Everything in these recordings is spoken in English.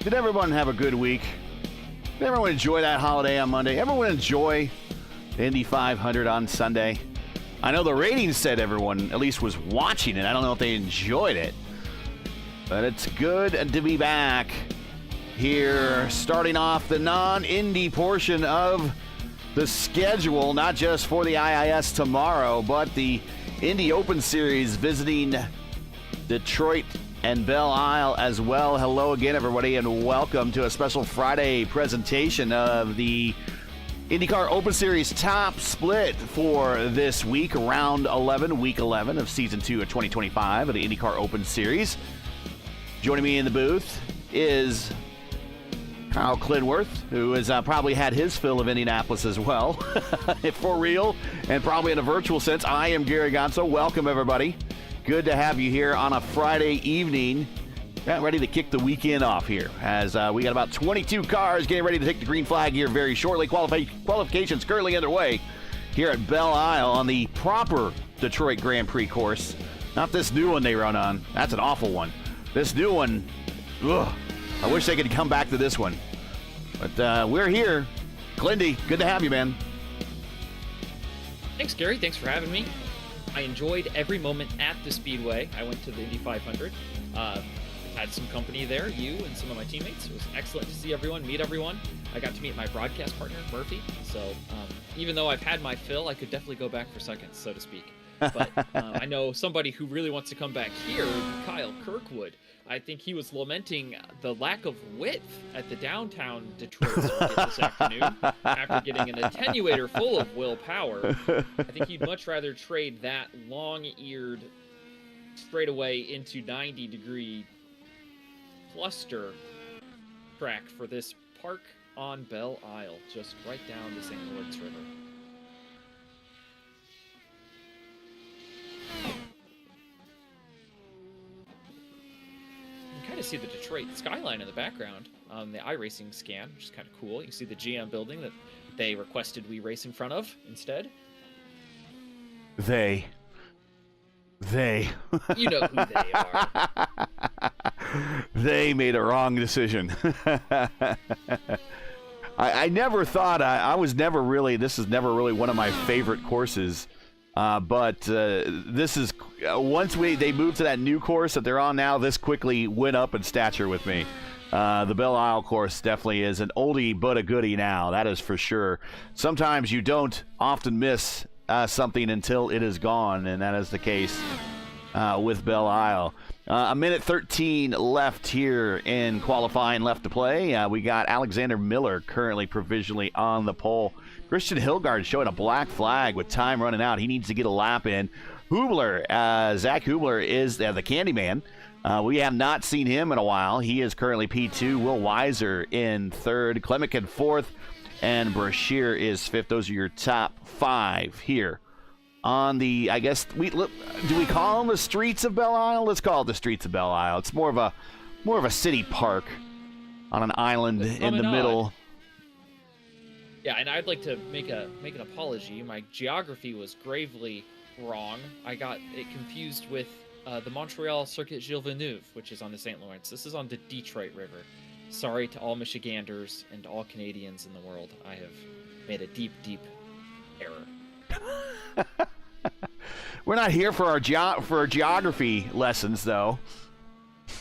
Did everyone have a good week? Did everyone enjoy that holiday on Monday? Everyone enjoy the Indy 500 on Sunday? I know the ratings said everyone at least was watching it. I don't know if they enjoyed it. But it's good to be back here, starting off the non-Indy portion of the schedule, not just for the IIS tomorrow, but the Indy Open Series visiting Detroit and Belle Isle as well. Hello again, everybody, and welcome to a special Friday presentation of the INDYCAR Open Series top split for this week, round 11, week 11 of season 2 of 2025 of the INDYCAR Open Series. Joining me in the booth is Kyle Clinworth, who has probably had his fill of Indianapolis as well, for real, and probably in a virtual sense. I am Gary Gonzo. Welcome, everybody. Good to have you here on a Friday evening. Ready to kick the weekend off here, as we got about 22 cars getting ready to take the green flag here very shortly. Qualifications currently underway here at Belle Isle on the proper Detroit Grand Prix course. Not this new one they run on. That's an awful one. This new one, ugh, I wish they could come back to this one. But we're here. Clindy, good to have you, man. Thanks, Gary. Thanks for having me. I enjoyed every moment at the Speedway. I went to the Indy 500. Had some company there, you and some of my teammates. It was excellent to see everyone, meet everyone. I got to meet my broadcast partner, Murphy. So even though I've had my fill, I could definitely go back for seconds, so to speak. But I know somebody who really wants to come back here, Kyle Kirkwood. I think he was lamenting the lack of width at the downtown Detroit circuit this afternoon after getting an attenuator full of willpower. I think he'd much rather trade that long-eared straightaway into 90-degree cluster track for this park on Belle Isle, just right down the St. Lawrence River. Kind of see the Detroit skyline in the background on the iRacing scan, which is kind of cool. You can see the GM building that they requested we race in front of instead. They. You know who they are. They made a wrong decision. I never thought, I was never really, this is never really one of my favorite courses. But this is, once they moved to that new course that they're on now, this quickly went up in stature with me. The Belle Isle course definitely is an oldie but a goodie now, that is for sure. Sometimes you don't often miss something until it is gone, and that is the case with Belle Isle. A minute 13 left here in qualifying left to play. We got Alexander Miller currently provisionally on the pole. Christian Hilgard showing a black flag with time running out. He needs to get a lap in. Hubler, Zach Hubler is the Candyman. We have not seen him in a while. He is currently P2. Will Weiser in third. Klemek in fourth. And Brashear is fifth. Those are your top five here on the, I guess, do we call them the streets of Belle Isle? Let's call it the streets of Belle Isle. It's more of a city park on an island in the middle. Yeah, and I'd like to make an apology. My geography was gravely wrong. I got it confused with the Montreal Circuit Gilles Villeneuve, which is on the St. Lawrence. This is on the Detroit River. Sorry to all Michiganders and all Canadians in the world. I have made a deep, deep error. We're not here for our geography lessons, though.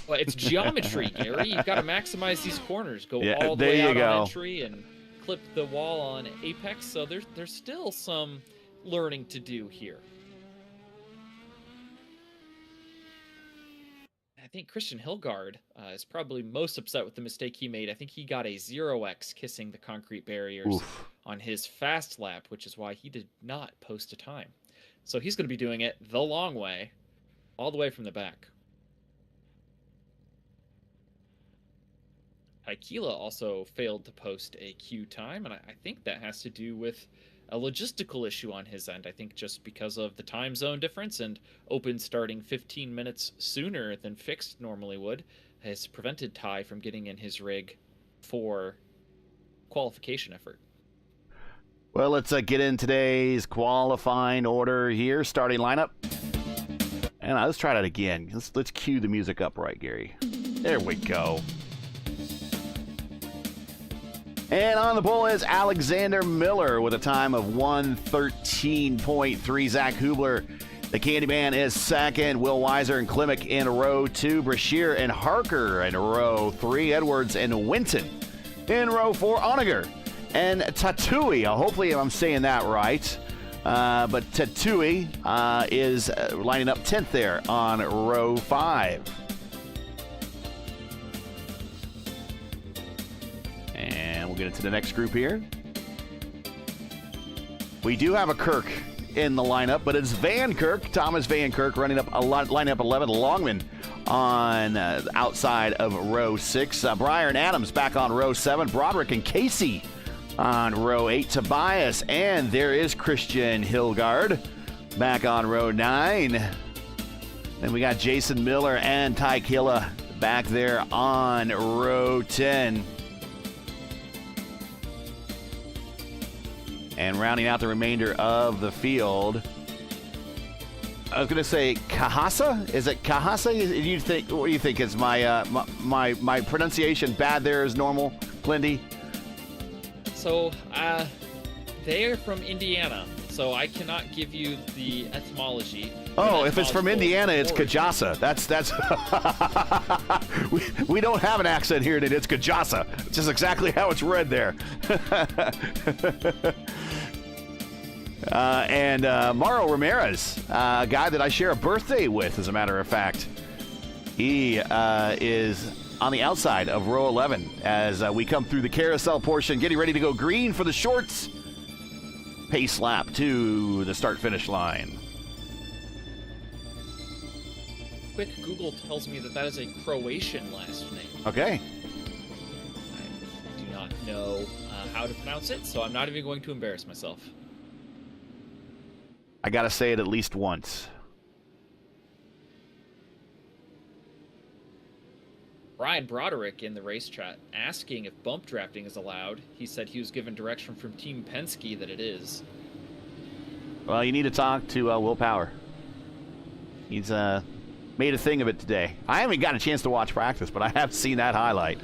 Well, it's geometry, Gary. You've got to maximize these corners. Go all the way out on entry and clip the wall on apex, so there's still some learning to do here. I think Christian Hilgard is probably most upset with the mistake he made. I think he got a 0x kissing the concrete barriers on his fast lap, which is why he did not post a time. So he's going to be doing it the long way, all the way from the back. Aikila also failed to post a Q time, and I think that has to do with a logistical issue on his end. I think just because of the time zone difference and Open starting 15 minutes sooner than fixed normally would has prevented Ty from getting in his rig for qualification effort. Well, let's get in today's qualifying order here. Starting lineup. And let's try that again. Let's cue the music up right, Gary. There we go. And on the pole is Alexander Miller with a time of 1:13.3. Zach Hubler, the Candyman, is second. Will Weiser and Klimek in row 2. Brashear and Harker in row 3. Edwards and Winton in row 4. Onager and Tatui. Hopefully I'm saying that right. But Tatui is lining up 10th there on row 5. And we'll get into the next group here. We do have a Kirk in the lineup, but it's Van Kirk, Thomas Van Kirk, lining up 11. Longman on the outside of row 6. Brian Adams back on row 7. Broderick and Casey on row 8. Tobias, and there is Christian Hilgard back on row 9. Then we got Jason Miller and Ty Killa back there on row 10. And rounding out the remainder of the field, I was going to say Kahasa. Is it Kahasa? You think? What do you think? Is my pronunciation bad there as normal, Glindy? So, they're from Indiana, so I cannot give you the etymology. Oh, if it's from Indiana, it's Kajasa. That's we don't have an accent here, it's Kajasa. It's just exactly how it's read there. And Mauro Ramirez, a guy that I share a birthday with, as a matter of fact. He is on the outside of row 11 as we come through the carousel portion, getting ready to go green for the shorts. Pace lap to the start-finish line. Quick Google tells me that is a Croatian last name. Okay. I do not know how to pronounce it, so I'm not even going to embarrass myself. I gotta say it at least once. Brian Broderick in the race chat asking if bump drafting is allowed. He said he was given direction from Team Penske that it is. Well, you need to talk to Will Power. He's made a thing of it today. I haven't got a chance to watch practice, but I have seen that highlight.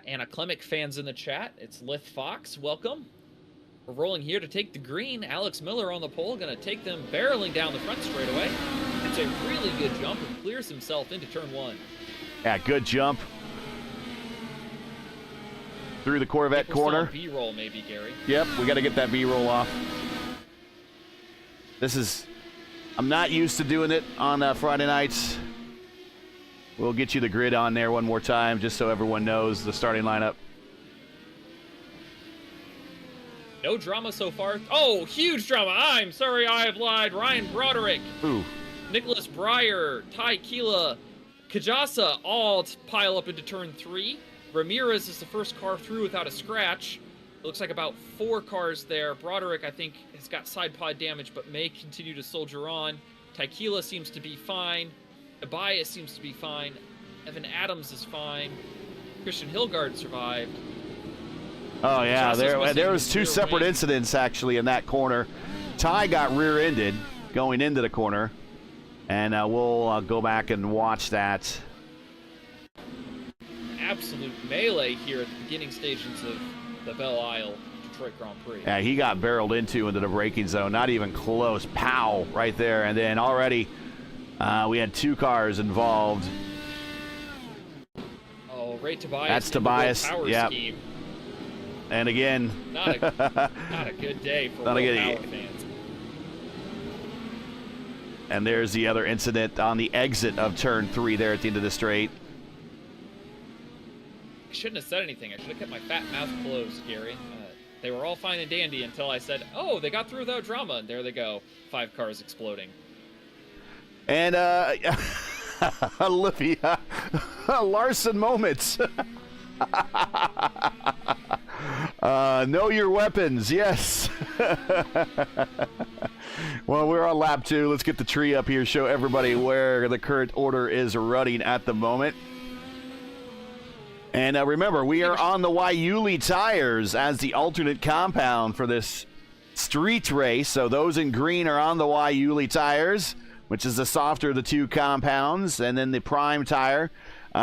Anna Klimek fans in the chat. It's Lith Fox. Welcome. We're rolling here to take the green. Alex Miller on the pole, going to take them barreling down the front straightaway. It's a really good jump and clears himself into turn 1. Yeah, good jump. Through the Corvette corner. B-roll maybe, Gary. Yep, we got to get that B-roll off. I'm not used to doing it on Friday nights. We'll get you the grid on there one more time just so everyone knows the starting lineup. No drama so far. Oh, huge drama. I'm sorry I have lied. Ryan Broderick. Ooh. Nicholas Breyer, Ty Kila, Kajasa all pile up into turn 3. Ramirez is the first car through without a scratch. It looks like about 4 cars there. Broderick, I think, has got side pod damage, but may continue to soldier on. Taikila seems to be fine. Tobias seems to be fine. Evan Adams is fine. Christian Hilgard survived. Oh, yeah, there was 2 separate incidents, actually, in that corner. Ty got rear-ended going into the corner, and we'll go back and watch that. Absolute melee here at the beginning stages of the Belle Isle Detroit Grand Prix. Yeah, he got barreled into the braking zone. Not even close. Pow! Right there. And then already we had 2 cars involved. Oh, Ray Tobias. That's Tobias. Yeah. And again, not a good day for Power fans. And there's the other incident on the exit of turn 3 there at the end of the straight. I shouldn't have said anything. I should have kept my fat mouth closed, Gary. They were all fine and dandy until I said, oh, they got through without drama. And there they go. 5 cars exploding. And Olivia, Larson moments. Know your weapons, yes. Well, we're on lap 2. Let's get the tree up here, show everybody where the current order is running at the moment. And remember, we are on the Waiuli tires as the alternate compound for this street race. So those in green are on the Waiuli tires, which is the softer of the 2 compounds. And then the prime tire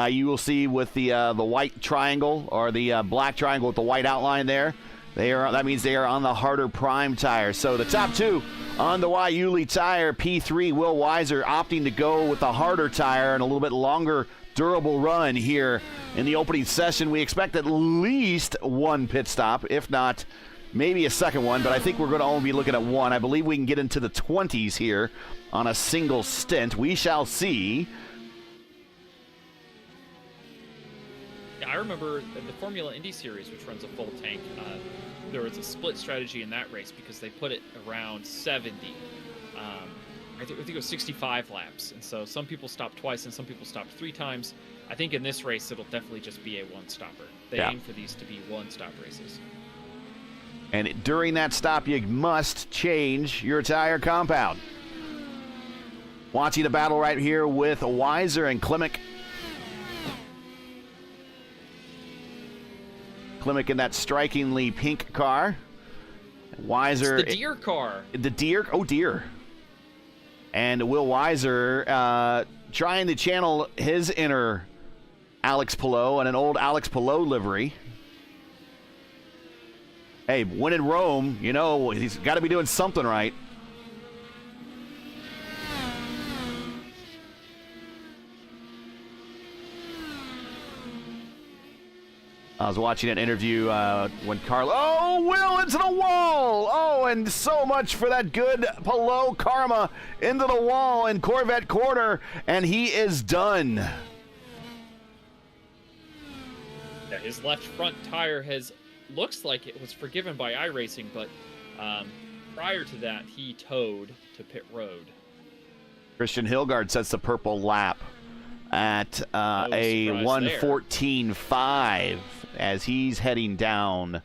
You will see with the white triangle or the black triangle with the white outline there. That means they are on the harder prime tire. So the top two on the Yuli tire, P3, Will Weiser opting to go with the harder tire and a little bit longer durable run here in the opening session. We expect at least one pit stop, if not maybe a second one, but I think we're going to only be looking at one. I believe we can get into the 20s here on a single stint. We shall see. Yeah, I remember the Formula Indy Series, which runs a full tank. There was a split strategy in that race because they put it around 70. I think it was 65 laps, and so some people stopped twice and some people stopped 3 times. I think in this race it'll definitely just be a one-stopper. They aim for these to be one-stop races. And during that stop, you must change your tire compound. Watching the battle right here with Weiser and Klimek. Klimek in that strikingly pink car. Weiser. It's the deer car. The deer. Oh, deer. And Will Weiser trying to channel his inner Alex Palou and an old Alex Palou livery. Hey, when in Rome, you know, he's got to be doing something right. I was watching an interview when Carlo... Oh, Will into the wall! Oh, and so much for that good Palou karma into the wall in Corvette corner, and he is done. Yeah, his left front tire looks like it was forgiven by iRacing, but prior to that, he towed to pit road. Christian Hilgard sets the purple lap at a 1:14.5 as he's heading down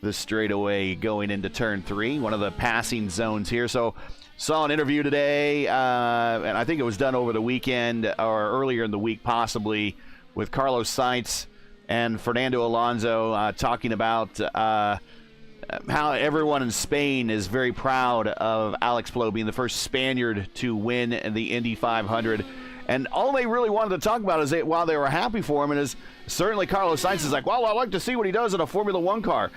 the straightaway going into turn 3, one of the passing zones here. So saw an interview today, and I think it was done over the weekend or earlier in the week possibly, with Carlos Sainz and Fernando Alonso talking about how everyone in Spain is very proud of Alex Palou being the first Spaniard to win the Indy 500. And all they really wanted to talk about is while they were happy for him, and is certainly Carlos Sainz is like, well, I'd like to see what he does in a Formula One car.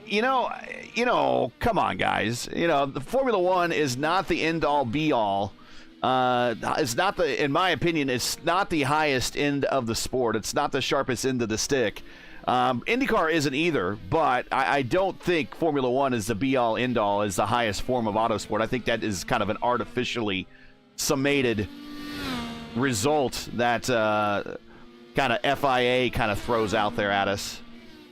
You know, come on, guys. You know, the Formula One is not the end-all, be-all. It's not in my opinion, it's not the highest end of the sport. It's not the sharpest end of the stick. IndyCar isn't either, but I don't think Formula One is the be-all, end-all, is the highest form of autosport. I think that is kind of an artificially summated result that kind of FIA kind of throws out there at us,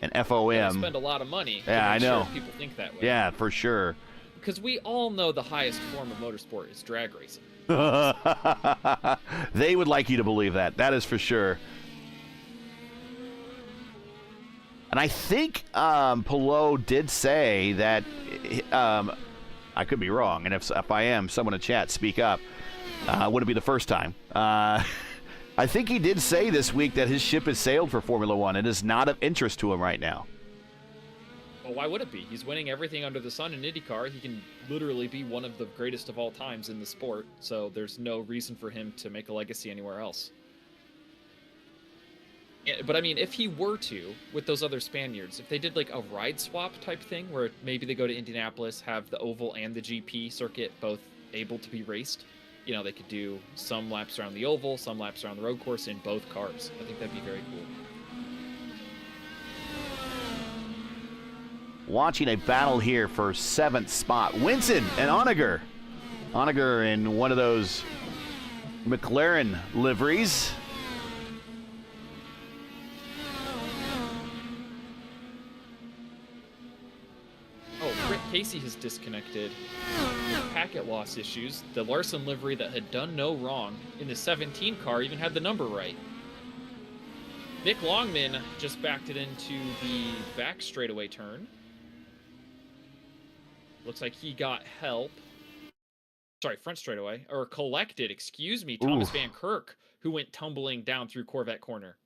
and FOM. They spend a lot of money. Yeah, I know. Sure people think that way. Yeah, for sure. Because we all know the highest form of motorsport is drag racing. They would like you to believe that. That is for sure. And I think Palou did say that, I could be wrong, and if I am, someone in chat, speak up. Wouldn't be the first time. I think he did say this week that his ship has sailed for Formula One and is not of interest to him right now. Well, why would it be? He's winning everything under the sun in IndyCar. He can literally be one of the greatest of all times in the sport, so there's no reason for him to make a legacy anywhere else. Yeah, but I mean, if he were to, with those other Spaniards, if they did like a ride swap type thing where maybe they go to Indianapolis, have the oval and the GP circuit both able to be raced, you know, they could do some laps around the oval, some laps around the road course in both cars. I think that'd be very cool. Watching a battle here for 7th spot. Winson and Onager. Onager in one of those McLaren liveries. Oh, Britt Casey has disconnected. Packet loss issues. The Larson livery that had done no wrong in the 17 car even had the number right. Nick Longman just backed it into the back straightaway turn. Looks like he got help. Sorry, front straightaway. Or collected, excuse me, Thomas Van Kirk, who went tumbling down through Corvette corner.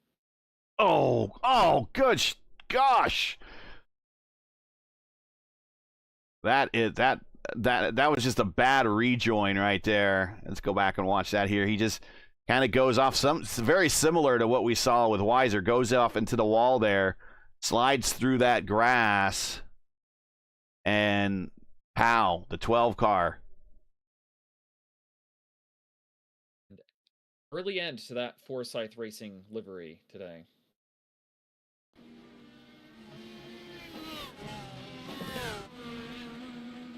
Oh, good gosh. That was just a bad rejoin right there. Let's go back and watch that here. He just Kind of goes off very similar to what we saw with Weiser. Goes off into the wall there, slides through that grass, and pow, the 12 car. Early end to that Forsyth Racing livery today.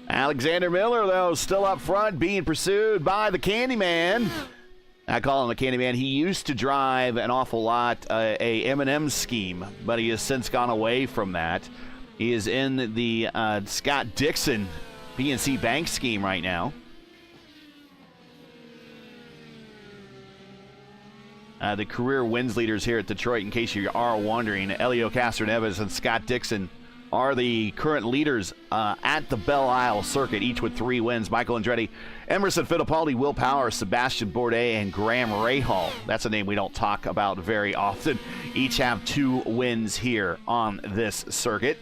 Alexander Miller, though, still up front, being pursued by the Candyman. I call him the Candyman. He used to drive an awful lot a M&M scheme, but he has since gone away from that. He is in the Scott Dixon PNC Bank scheme right now. The career wins leaders here at Detroit, in case you are wondering, Elio Castroneves and Scott Dixon are the current leaders at the Belle Isle circuit, each with 3 wins. Michael Andretti, Emerson Fittipaldi, Will Power, Sebastian Bourdais, and Graham Rahal. That's a name we don't talk about very often. Each have 2 wins here on this circuit.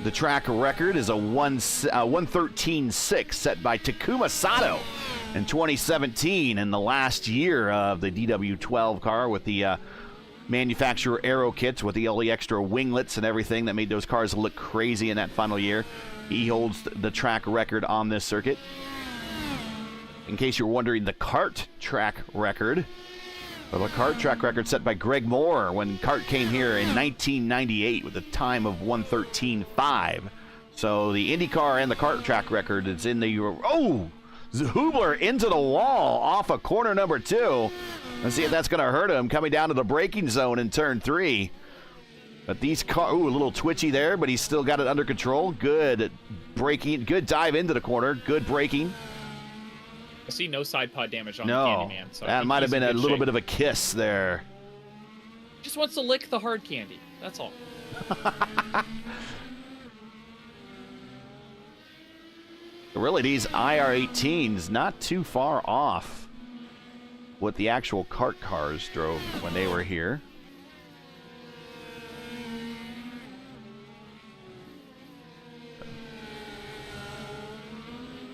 The track record is a 113.6 set by Takuma Sato in 2017, in the last year of the DW12 car, with the manufacturer aero kits with all the extra winglets and everything that made those cars look crazy in that final year. He holds the track record on this circuit. In case you're wondering, the kart track record, well, the kart track record set by Greg Moore when kart came here in 1998 with a time of 113.5. So the IndyCar and the kart track record is in the... Oh! Hubler into the wall off of corner number 2. Let's see if that's going to hurt him coming down to the braking zone in turn 3. But these cars, ooh, a little twitchy there, but he's still got it under control. Good braking, good dive into the corner, good braking. I see no side pod damage on the Candyman. So that might have been a little bit of a kiss there. Just wants to lick the hard candy. That's all. Really, these IR18s not too far off what the actual kart cars drove when they were here.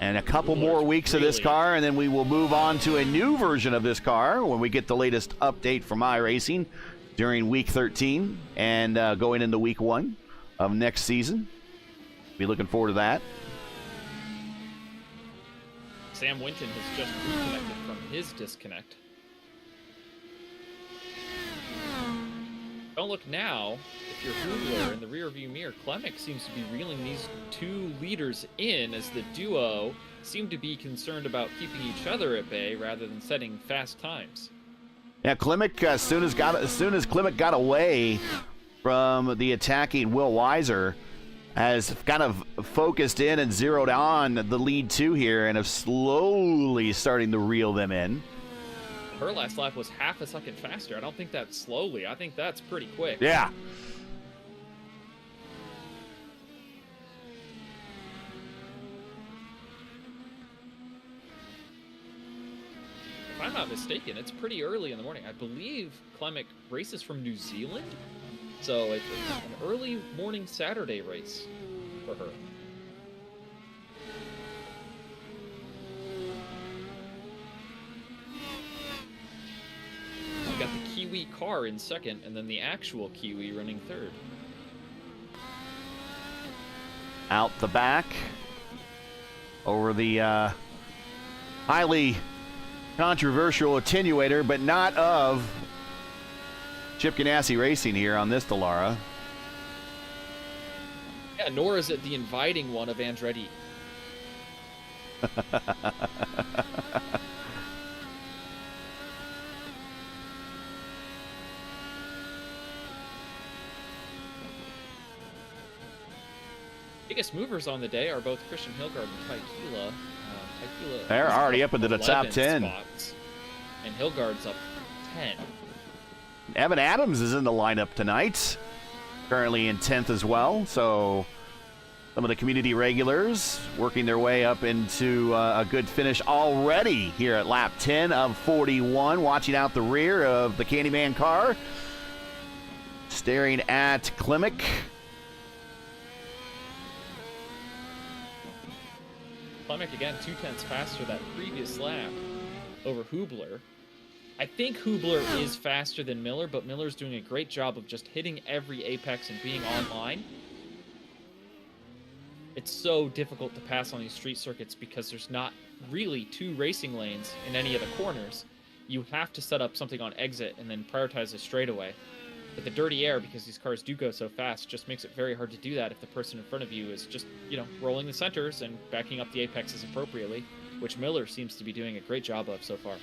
And a couple more weeks of this car, and then we will move on to a new version of this car when we get the latest update from iRacing during week 13 and going into week 1 of next season. Be looking forward to that. Sam Winton has just reconnected from his disconnect. Don't look now. If you're Hubler in the rearview mirror, Klemek seems to be reeling these 2 leaders in, as the duo seem to be concerned about keeping each other at bay rather than setting fast times. Yeah, Klemek, as soon as Klemek got away from the attacking Will Weiser, has kind of focused in and zeroed on the lead 2 here and have slowly starting to reel them in. Her last lap was half a second faster. I don't think that's slowly. I think that's pretty quick. Yeah. If I'm not mistaken, it's pretty early in the morning. I believe Klemek races from New Zealand. So it's an early morning Saturday race for her. We got the Kiwi car in second, and then the actual Kiwi running third. Out the back, over the highly controversial attenuator, but not of Chip Ganassi Racing here on this Dallara. Yeah, nor is it the inviting one of Andretti. Biggest movers on the day are both Christian Hillgard and Tyquila. They're already up into the top 10. Spots, and Hillgard's up 10. Evan Adams is in the lineup tonight, currently in 10th as well. So some of the community regulars working their way up into a good finish already here at lap 10 of 41, watching out the rear of the Candyman car, staring at Klemek. Klemek again 0.2 faster that previous lap over Hubler. I think Hubler is faster than Miller, but Miller's doing a great job of just hitting every apex and being online. It's so difficult to pass on these street circuits because there's not really 2 racing lanes in any of the corners. You have to set up something on exit and then prioritize a straightaway. But the dirty air, because these cars do go so fast, just makes it very hard to do that if the person in front of you is just, you know, rolling the centers and backing up the apexes appropriately, which Miller seems to be doing a great job of so far.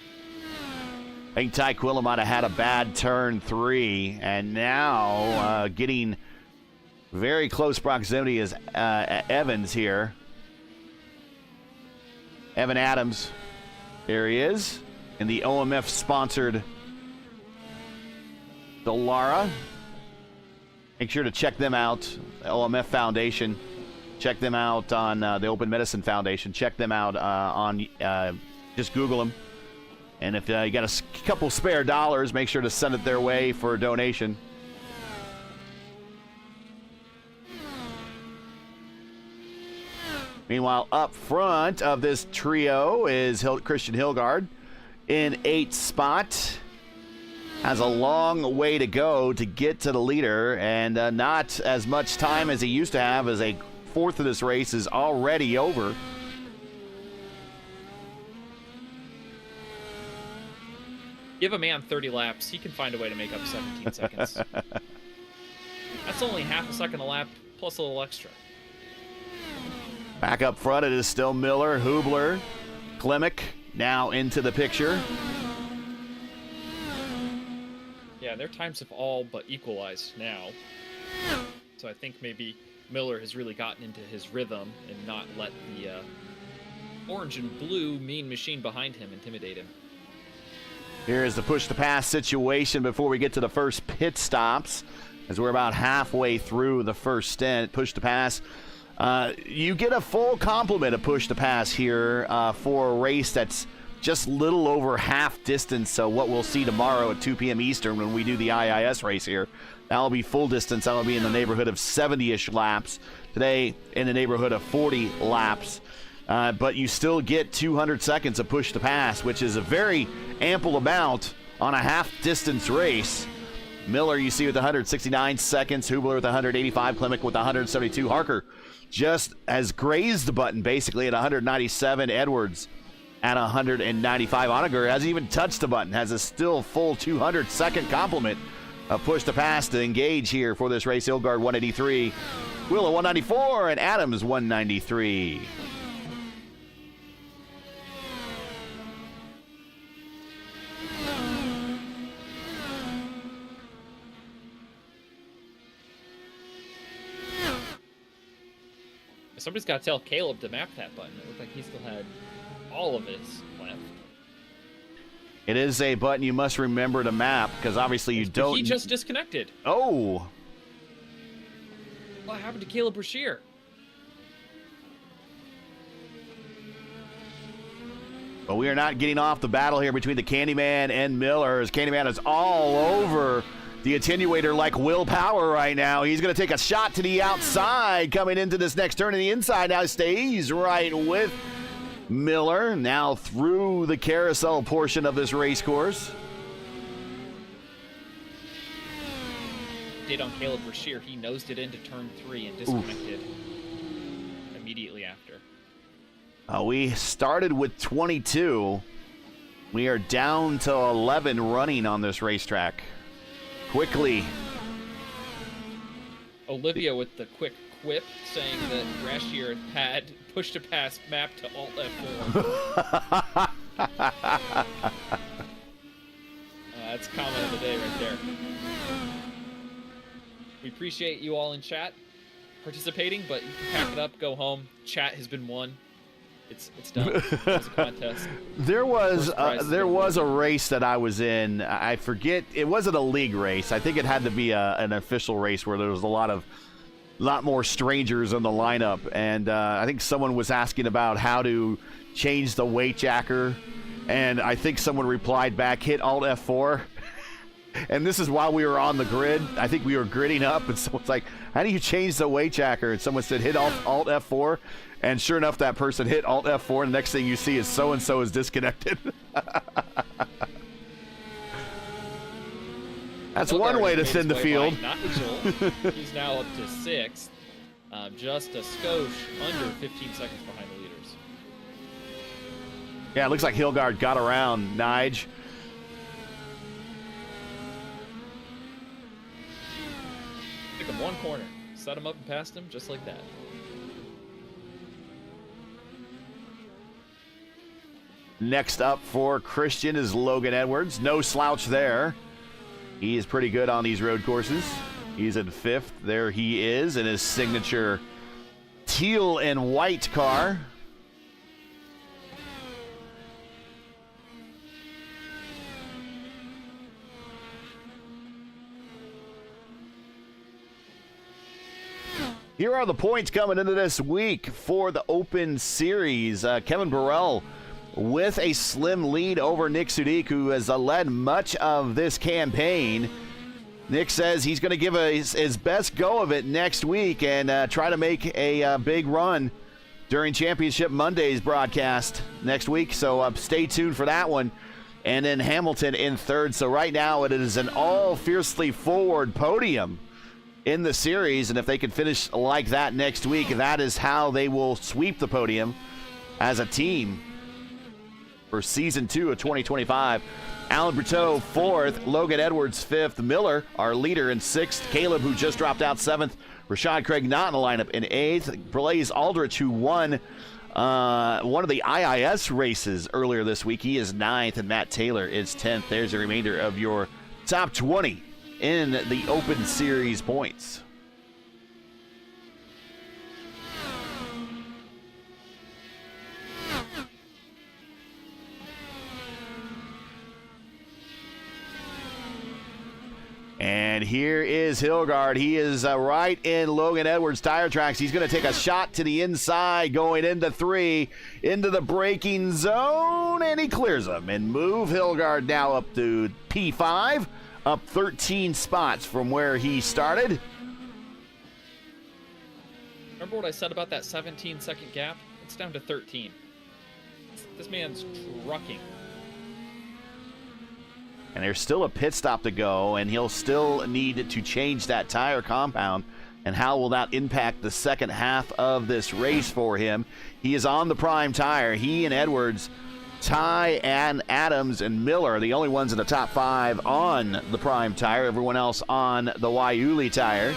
I think Ty Quilla might have had a bad turn 3, and now getting very close proximity is Evans here. Evan Adams. There he is in the OMF-sponsored Dallara. Make sure to check them out, the OMF Foundation. Check them out on the Open Medicine Foundation. Check them out on, just Google them. And if you got a couple spare dollars, make sure to send it their way for a donation. Meanwhile, up front of this trio is Christian Hilgard in 8th spot. Has a long way to go to get to the leader, and not as much time as he used to have, as a fourth of this race is already over. Give a man 30 laps, he can find a way to make up 17 seconds. That's only half a second a lap, plus a little extra. Back up front, it is still Miller, Hubler, Klimek now into the picture. Yeah, their times have all but equalized now. So I think maybe Miller has really gotten into his rhythm and not let the orange and blue mean machine behind him intimidate him. Here is the push-to-pass situation before we get to the first pit stops, as we're about halfway through the first stint. Push-to-pass. You get a full complement of push-to-pass here for a race that's just little over half distance. So what we'll see tomorrow at 2 p.m. Eastern when we do the IIS race here, that'll be full distance. That'll be in the neighborhood of 70-ish laps. Today, in the neighborhood of 40 laps. But you still get 200 seconds of push-to-pass, which is a very ample amount on a half-distance race. Miller, you see, with 169 seconds. Hubler with 185. Klimek with 172. Harker just has grazed the button, basically, at 197. Edwards at 195. Onager hasn't even touched the button. Has a still full 200-second complement of push-to-pass to engage here for this race. Hilgard 183. Wheeler 194. And Adams 193. Somebody's got to tell Caleb to map that button. It looked like he still had all of his left. It is a button you must remember to map, because obviously you don't... He just disconnected. Oh! What happened to Caleb Brashear? But we are not getting off the battle here between the Candyman and Miller, as Candyman is all over the attenuator like Will Power right now. He's going to take a shot to the outside coming into this next turn, and the inside now stays right with Miller. Now through the carousel portion of this race course. Did on Caleb Brashear, he nosed it into turn 3 and disconnected immediately after. We started with 22. We are down to 11 running on this racetrack. Quickly. Olivia with the quick quip saying that Brashear had push-to-pass map to Alt F4. That's comment of the day right there. We appreciate you all in chat participating, but you can pack it up, go home. Chat has been won. It's done. It was a contest. There was a race that I was in. I forget. It wasn't a league race. I think it had to be an official race where there was a lot more strangers in the lineup. And I think someone was asking about how to change the weight jacker. And I think someone replied back, hit Alt F4. And this is while we were on the grid. I think we were gridding up, and someone's like, how do you change the weight jacker? And someone said, hit Alt F4. And sure enough, that person hit Alt F4, and the next thing you see is so-and-so is disconnected. That's Hilgard one way to has made thin the his way field. by Nigel. He's now up to 6th, just a skosh under 15 seconds behind the leaders. Yeah, it looks like Hilgard got around Nige. Took him one corner, set him up and passed him just like that. Next up for Christian is Logan Edwards. No slouch there. He is pretty good on these road courses. He's in 5th. There he is in his signature teal and white car. Here are the points coming into this week for the Open Series. Kevin Burrell with a slim lead over Nick Sudik, who has led much of this campaign. Nick says he's going to give his best go of it next week and try to make a big run during Championship Monday's broadcast next week. So stay tuned for that one. And then Hamilton in 3rd. So right now it is an all fiercely forward podium in the series, and if they can finish like that next week, that is how they will sweep the podium as a team for Season 2 of 2025. Alan Berteau 4th, Logan Edwards 5th, Miller, our leader, in 6th, Caleb, who just dropped out 7th, Rashad Craig not in the lineup in 8th, Blaze Aldrich, who won one of the IIS races earlier this week, he is 9th, and Matt Taylor is 10th. There's a remainder of your top 20 in the Open Series points. And here is Hilgard. He is right in Logan Edwards' tire tracks. He's going to take a shot to the inside, going into 3, into the braking zone, and he clears them. And move Hilgard now up to P5. Up 13 spots from where he started. Remember what I said about that 17-second gap? It's down to 13. This man's trucking. And there's still a pit stop to go, and he'll still need to change that tire compound. And how will that impact the second half of this race for him? He is on the prime tire. He and Edwards, Ty and Adams and Miller are the only ones in the top 5 on the prime tire. Everyone else on the Waiuli tire.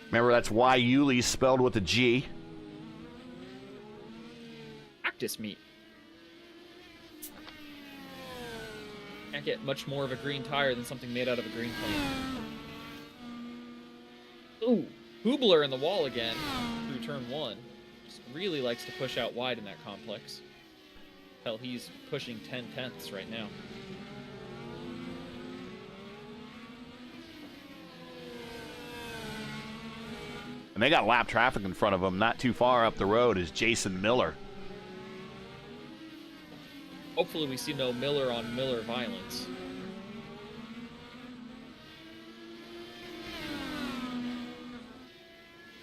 Remember, that's Waiuli spelled with a G. Practice meet. Can't get much more of a green tire than something made out of a green plant. Ooh, Hubler in the wall again through turn 1. Really likes to push out wide in that complex. Hell, he's pushing 10/10ths right now. And they got lap traffic in front of them. Not too far up the road is Jason Miller. Hopefully we see no Miller on Miller violence.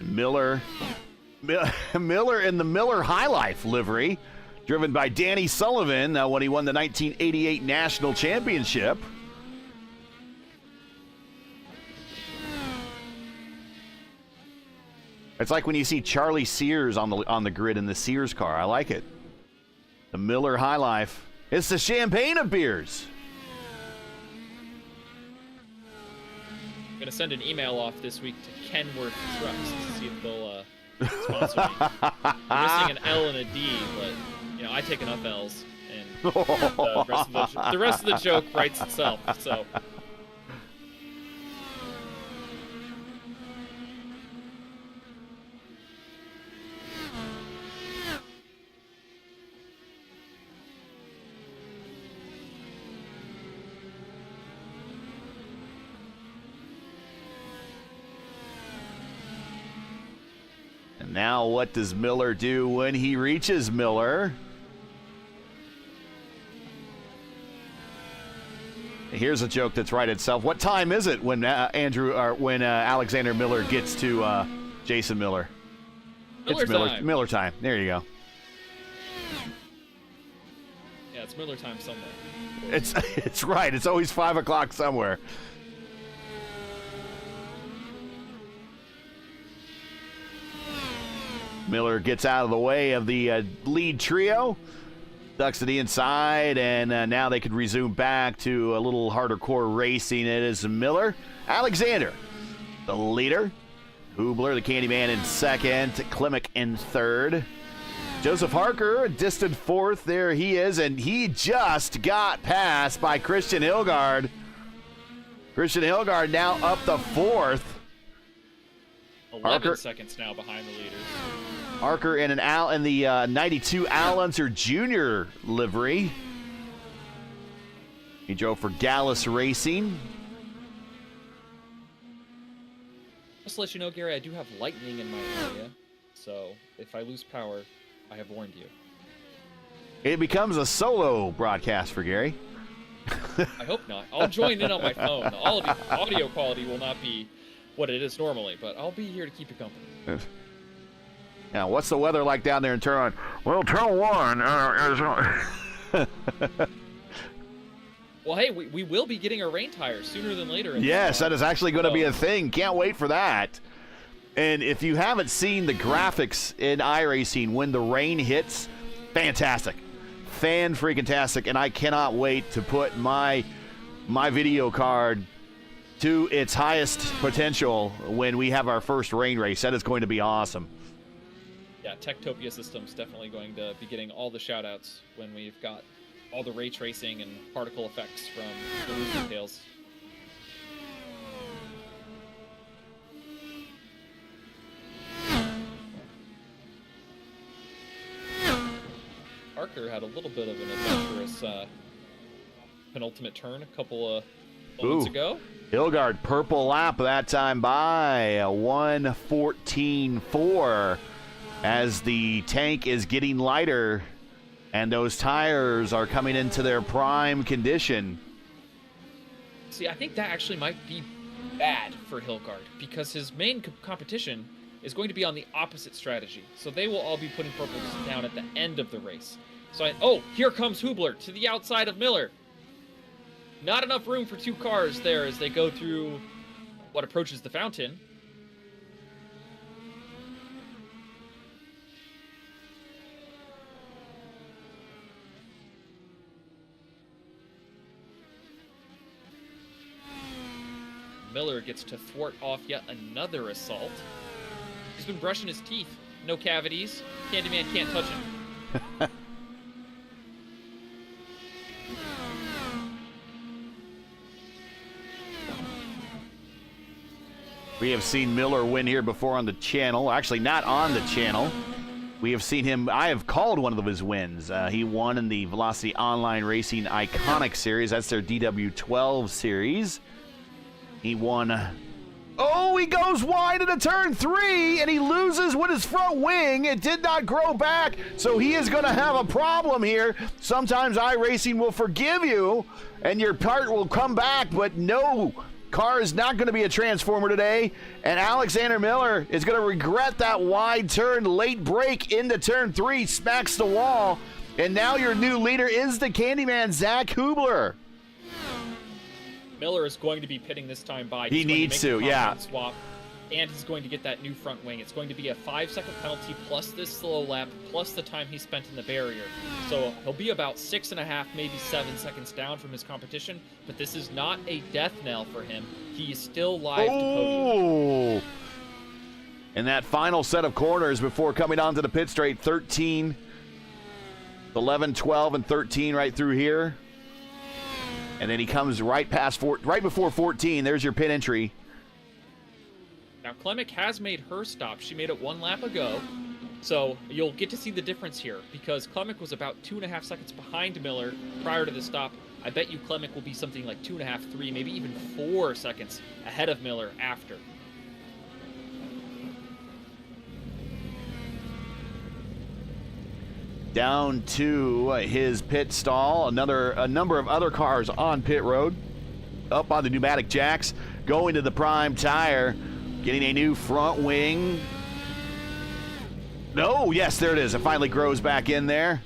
Miller in the Miller High Life livery, driven by Danny Sullivan when he won the 1988 National Championship. It's like when you see Charlie Sears on the grid in the Sears car. I like it. The Miller High Life. It's the champagne of beers. I'm gonna send an email off this week to Kenworth Trucks to see if they'll sponsor me. I'm missing an L and a D, but you know I take enough L's, and the rest of the joke writes itself. So. Now what does Miller do when he reaches Miller? Here's a joke that's right itself. What time is it when Alexander Miller gets to Jason Miller? Miller time. Miller time. There you go. Yeah, it's Miller time somewhere. It's right. It's always 5 o'clock somewhere. Miller gets out of the way of the lead trio, ducks to the inside, and now they could resume back to a little harder core racing. It is Miller, Alexander, the leader, Hubler, the Candyman, in second, Klimek in third. Joseph Harker, a distant fourth. There he is, and he just got passed by Christian Hilgard. Christian Hilgard now up the fourth. 11 seconds now behind the leaders. Harker in the 92 Al Unser Jr. livery. He drove for Gallus Racing. Just to let you know, Gary, I do have lightning in my area, so if I lose power, I have warned you. It becomes a solo broadcast for Gary. I hope not. I'll join in on my phone. All of the audio quality will not be what it is normally, but I'll be here to keep you company. Now, what's the weather like down there in Turn? Well, Turn 1 is... Well, hey, we will be getting a rain tire sooner than later. Yes, that is actually going to be a thing. Can't wait for that. And if you haven't seen the graphics in iRacing when the rain hits, fantastic. Fan-freaking-tastic. And I cannot wait to put my video card to its highest potential when we have our first rain race. That is going to be awesome. Yeah, Techtopia Systems definitely going to be getting all the shout-outs when we've got all the ray tracing and particle effects from the Rooster Tales. Parker had a little bit of an adventurous penultimate turn a couple of moments ago. Hilgard, purple lap that time by 1:14.4 as the tank is getting lighter and those tires are coming into their prime condition. See, I think that actually might be bad for Hilgard because his main competition is going to be on the opposite strategy. So they will all be putting purples down at the end of the race. So here comes Hubler to the outside of Miller. Not enough room for two cars there as they go through what approaches the fountain. Miller gets to thwart off yet another assault. He's been brushing his teeth. No cavities. Candyman can't touch him. We have seen Miller win here before on the channel. Actually, not on the channel. We have seen him. I have called one of his wins. He won in the Velocity Online Racing Iconic Series. That's their DW12 series. He won. Oh, he goes wide into turn 3, and he loses with his front wing. It did not grow back, so he is going to have a problem here. Sometimes iRacing will forgive you, and your part will come back, but no. Car is not going to be a transformer today, and Alexander Miller is going to regret that wide turn. Late break into turn 3, smacks the wall, and now your new leader is the Candyman, Zach Hubler. Miller is going to be pitting this time by. He needs to, yeah. Swap, and he's going to get that new front wing. It's going to be a 5-second penalty plus this slow lap plus the time he spent in the barrier. So he'll be about 6.5, maybe 7 seconds down from his competition. But this is not a death knell for him. He is still live to podium. And that final set of corners before coming onto the pit straight, 13, 11, 12, and 13 right through here. And then he comes right before 14. There's your pit entry. Now, Klimek has made her stop. She made it 1 lap ago. So you'll get to see the difference here because Klimek was about 2.5 seconds behind Miller prior to the stop. I bet you Klimek will be something like 2.5, 3, maybe even 4 seconds ahead of Miller after. Down to his pit stall. A number of other cars on pit road. Up on the pneumatic jacks. Going to the prime tire. Getting a new front wing. No, yes, there it is. It finally grows back in there.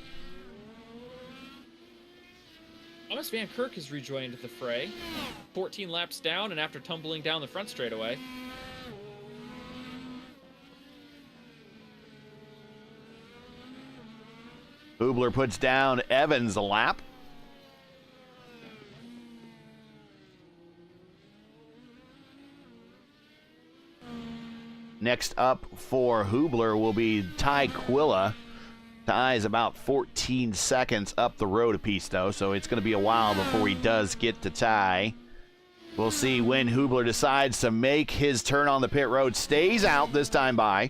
Thomas Van Kirk has rejoined the fray. 14 laps down, and after tumbling down the front straightaway. Hubler puts down Evans a lap. Next up for Hubler will be Ty Quilla. Ty is about 14 seconds up the road apiece, though, so it's going to be a while before he does get to Ty. We'll see when Hubler decides to make his turn on the pit road. Stays out this time by.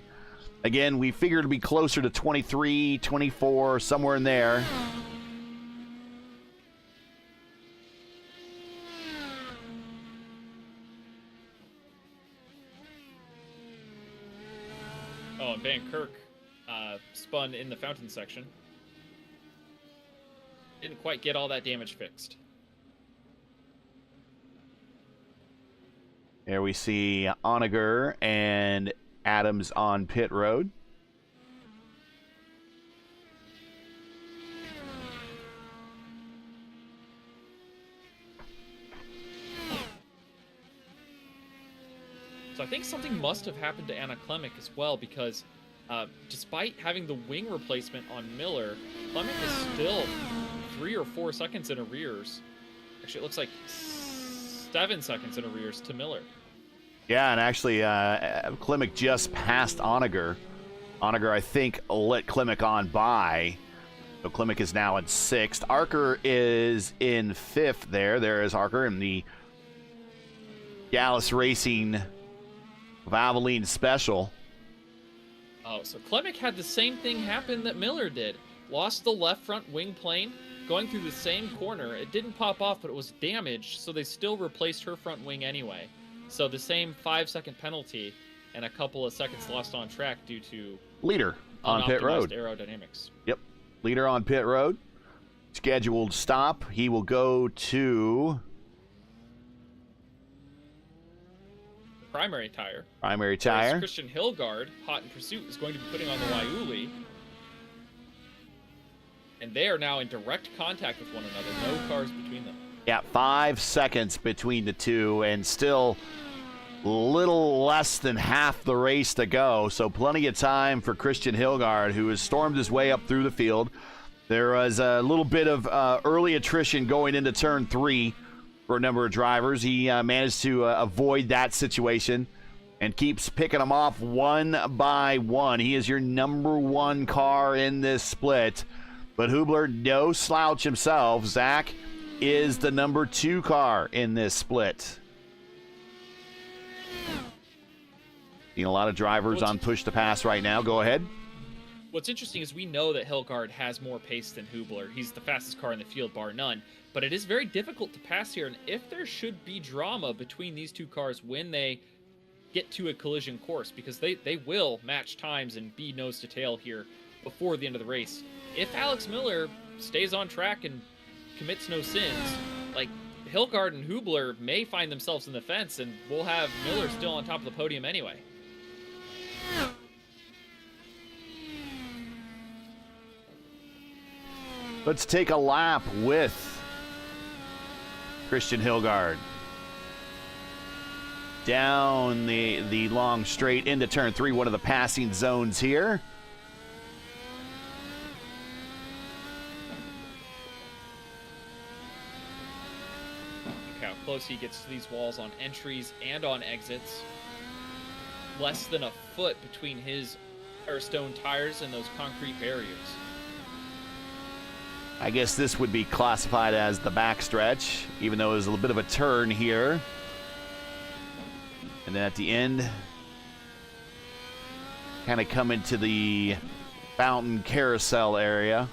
Again, we figured it'd be closer to 23, 24, somewhere in there. Oh, and Van Kirk spun in the fountain section. Didn't quite get all that damage fixed. There we see Onager and Adams on pit road. So I think something must have happened to Anna Klemic as well, because despite having the wing replacement on Miller, Klemic is still 3 or 4 seconds in arrears. Actually, it looks like 7 seconds in arrears to Miller. Yeah, and actually, Klemic just passed Onager. Onager, I think, let Klemic on by. So Klemic is now in 6th. Archer is in 5th there. There is Archer in the Gallus Racing Valvoline Special. Oh, so Klemic had the same thing happen that Miller did. Lost the left front wing plane going through the same corner. It didn't pop off, but it was damaged, so they still replaced her front wing anyway. So the same 5-second penalty and a couple of seconds lost on track due to Leader on pit road. Aerodynamics. Yep. Leader on pit road. Scheduled stop. He will go to Primary tire. primary tire. Christian Hilgard, hot in pursuit, is going to be putting on the Waiuli. And they are now in direct contact with one another. No cars between them. Yeah, 5 seconds between the two, and still little less than half the race to go. So plenty of time for Christian Hilgard, who has stormed his way up through the field. There was a little bit of early attrition going into turn 3 for a number of drivers. He managed to avoid that situation and keeps picking them off one by one. He is your number 1 car in this split. But Hubler, no slouch himself. Zach is the number 2 car in this split. Seeing a lot of drivers on push to pass right now. Go ahead. What's interesting is we know that Hilgard has more pace than Hubler. He's the fastest car in the field, bar none. But it is very difficult to pass here, and if there should be drama between these 2 cars when they get to a collision course, because they will match times and be nose to tail here before the end of the race. If Alex Miller stays on track and commits no sins, like Hilgard and Hubler may find themselves in the fence, and we'll have Miller still on top of the podium anyway. Let's take a lap with Christian Hilgard. Down the long straight into turn 3, one of the passing zones here. Look how close he gets to these walls on entries and on exits. Less than a foot between his Firestone tires and those concrete barriers. I guess this would be classified as the backstretch, even though there's a little bit of a turn here. And then at the end, kind of come into the fountain carousel area.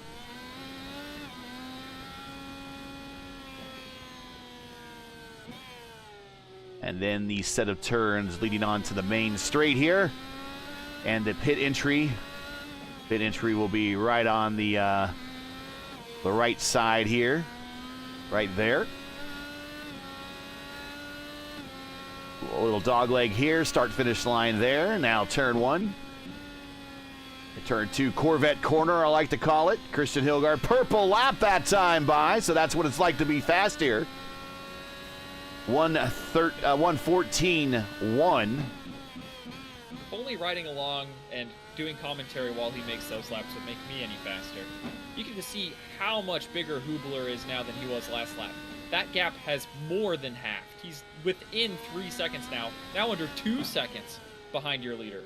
And then the set of turns leading on to the main straight here. And the pit entry. Pit entry will be right on the right side here. Right there. A little dog leg here. Start finish line there. Now turn 1. Turn 2 Corvette corner, I like to call it. Christian Hilgard, purple lap that time by, so that's what it's like to be fast here. 1:14.1. Only riding along and doing commentary while he makes those laps would make me any faster. You can just see how much bigger Hubler is now than he was last lap. That gap has more than halved. He's within 3 seconds now under 2 seconds behind your leader.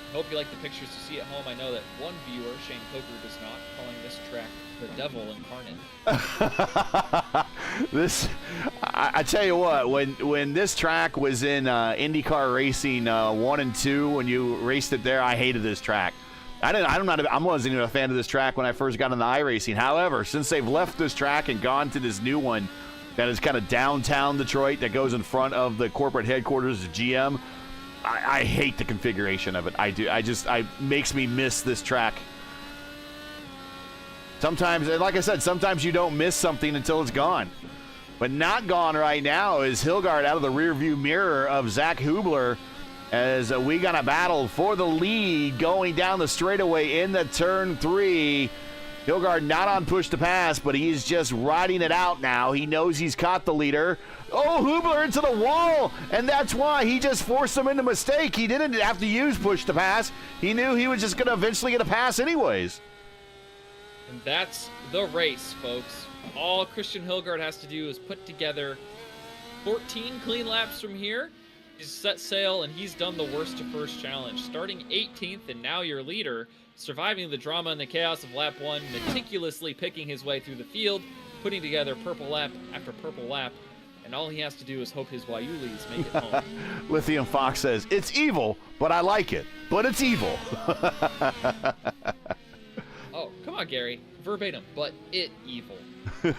I hope you like the pictures you see at home. I know that one viewer, Shane Coker, does not, calling this track the devil incarnate. I tell you what, when this track was in IndyCar Racing 1 and 2, when you raced it there, I hated this track. I wasn't even a fan of this track when I first got into iRacing. However, since they've left this track and gone to this new one that is kind of downtown Detroit that goes in front of the corporate headquarters of GM, I hate the configuration of it. I do. It makes me miss this track. Sometimes, like I said, sometimes you don't miss something until it's gone. But not gone right now is Hilgard out of the rearview mirror of Zach Hubler as we got a battle for the lead going down the straightaway in the turn 3. Hilgard not on push to pass, but he's just riding it out now. He knows he's caught the leader. Oh, Hubler into the wall, and that's why he just forced him into mistake. He didn't have to use push to pass. He knew he was just going to eventually get a pass anyways. And that's the race, folks. All Christian Hilgard has to do is put together 14 clean laps from here. He's set sail, and he's done the worst to first challenge. Starting 18th, and now your leader, surviving the drama and the chaos of lap 1, meticulously picking his way through the field, putting together purple lap after purple lap, and all he has to do is hope his Wayulis make it home. Lithium Fox says, it's evil, but I like it. But it's evil. Oh, come on, Gary. Verbatim, but it evil. You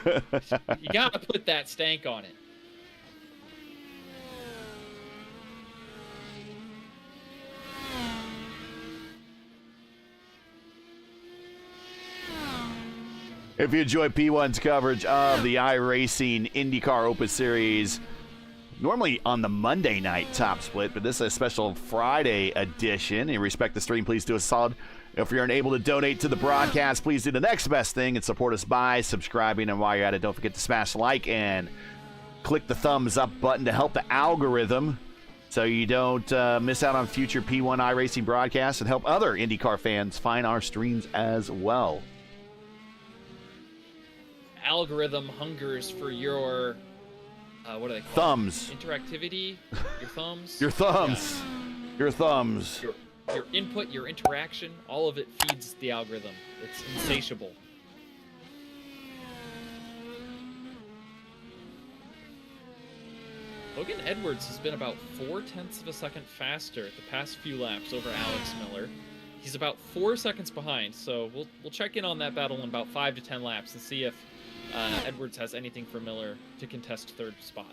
gotta put that stank on it. If you enjoy P1's coverage of the iRacing INDYCAR Open Series, normally on the Monday night top split, but this is a special Friday edition. In respect to stream, please do us a solid. If you're unable to donate to the broadcast, please do the next best thing and support us by subscribing. And while you're at it, don't forget to smash like and click the thumbs up button to help the algorithm so you don't miss out on future P1 iRacing broadcasts and help other IndyCar fans find our streams as well. Algorithm hungers for your what are they called? Thumbs. Interactivity. Your thumbs. Your thumbs. Yeah. Your thumbs. Your input, your interaction, all of it feeds the algorithm. It's insatiable. Logan Edwards has been about 0.4 of a second faster the past few laps over Alex Miller. He's about 4 seconds behind, so we'll check in on that battle in about 5 to 10 laps and see if Edwards has anything for Miller to contest third spot.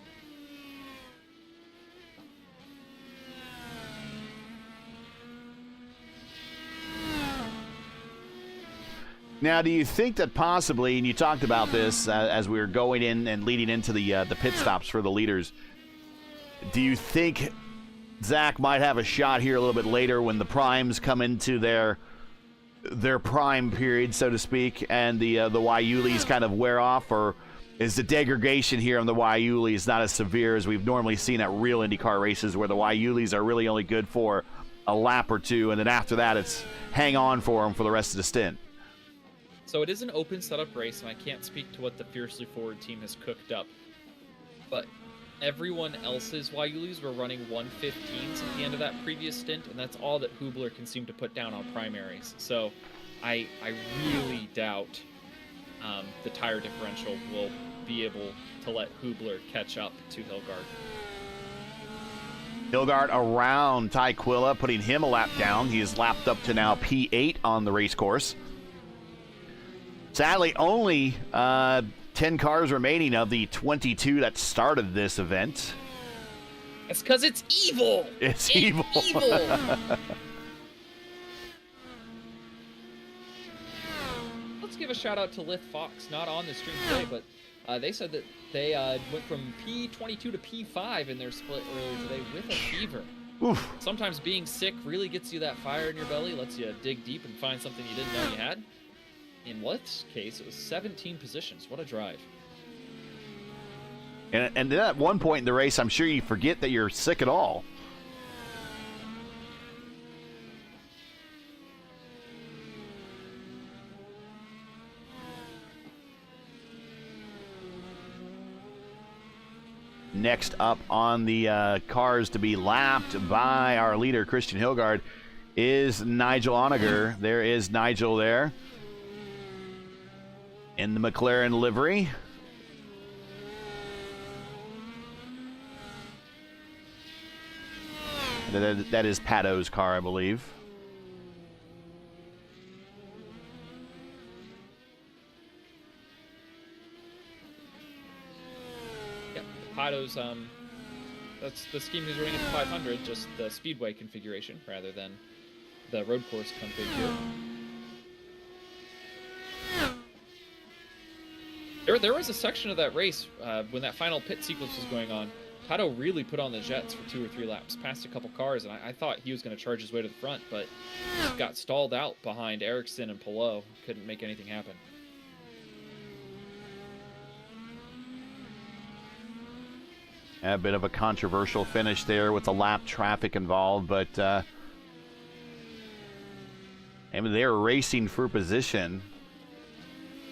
Now, do you think that possibly, and you talked about this as we were going in and leading into the pit stops for the leaders, do you think Zach might have a shot here a little bit later when the primes come into their prime period, so to speak, and the Wayulis kind of wear off, or is the degradation here on the Wayulis not as severe as we've normally seen at real IndyCar races, where the Wayulis are really only good for a lap or two, and then after that it's hang on for them for the rest of the stint? So it is an open setup race, and I can't speak to what the Fiercely Forward team has cooked up, but everyone else's Wayulis were running 115s at the end of that previous stint, and that's all that Hubler can seem to put down on primaries. So I really doubt the tire differential will be able to let Hubler catch up to Hilgard. Hilgard around Ty Quilla, putting him a lap down. He is lapped up to now P8 on the race course. Sadly, only 10 cars remaining of the 22 that started this event. It's because it's evil. It's evil. Let's give a shout out to Lith Fox, not on the stream today, but they said that they went from P22 to P5 in their split earlier today with a fever. Oof. Sometimes being sick really gets you that fire in your belly, lets you dig deep and find something you didn't know you had. In Lith's case, it was 17 positions. What a drive. And at one point in the race, I'm sure you forget that you're sick at all. Next up on the cars to be lapped by our leader, Christian Hilgard, is Nigel Onager. There is Nigel there in the McLaren livery. That is Pato's car, I believe. Yep, Pato's, that's the scheme he's running at the 500, just the speedway configuration rather than the road course config here. There was a section of that race when that final pit sequence was going on. Pato really put on the jets for 2 or 3 laps, passed a couple cars, and I thought he was going to charge his way to the front, but got stalled out behind Ericsson and Pelot. Couldn't make anything happen. A bit of a controversial finish there with the lap traffic involved, but I mean, they're racing for position.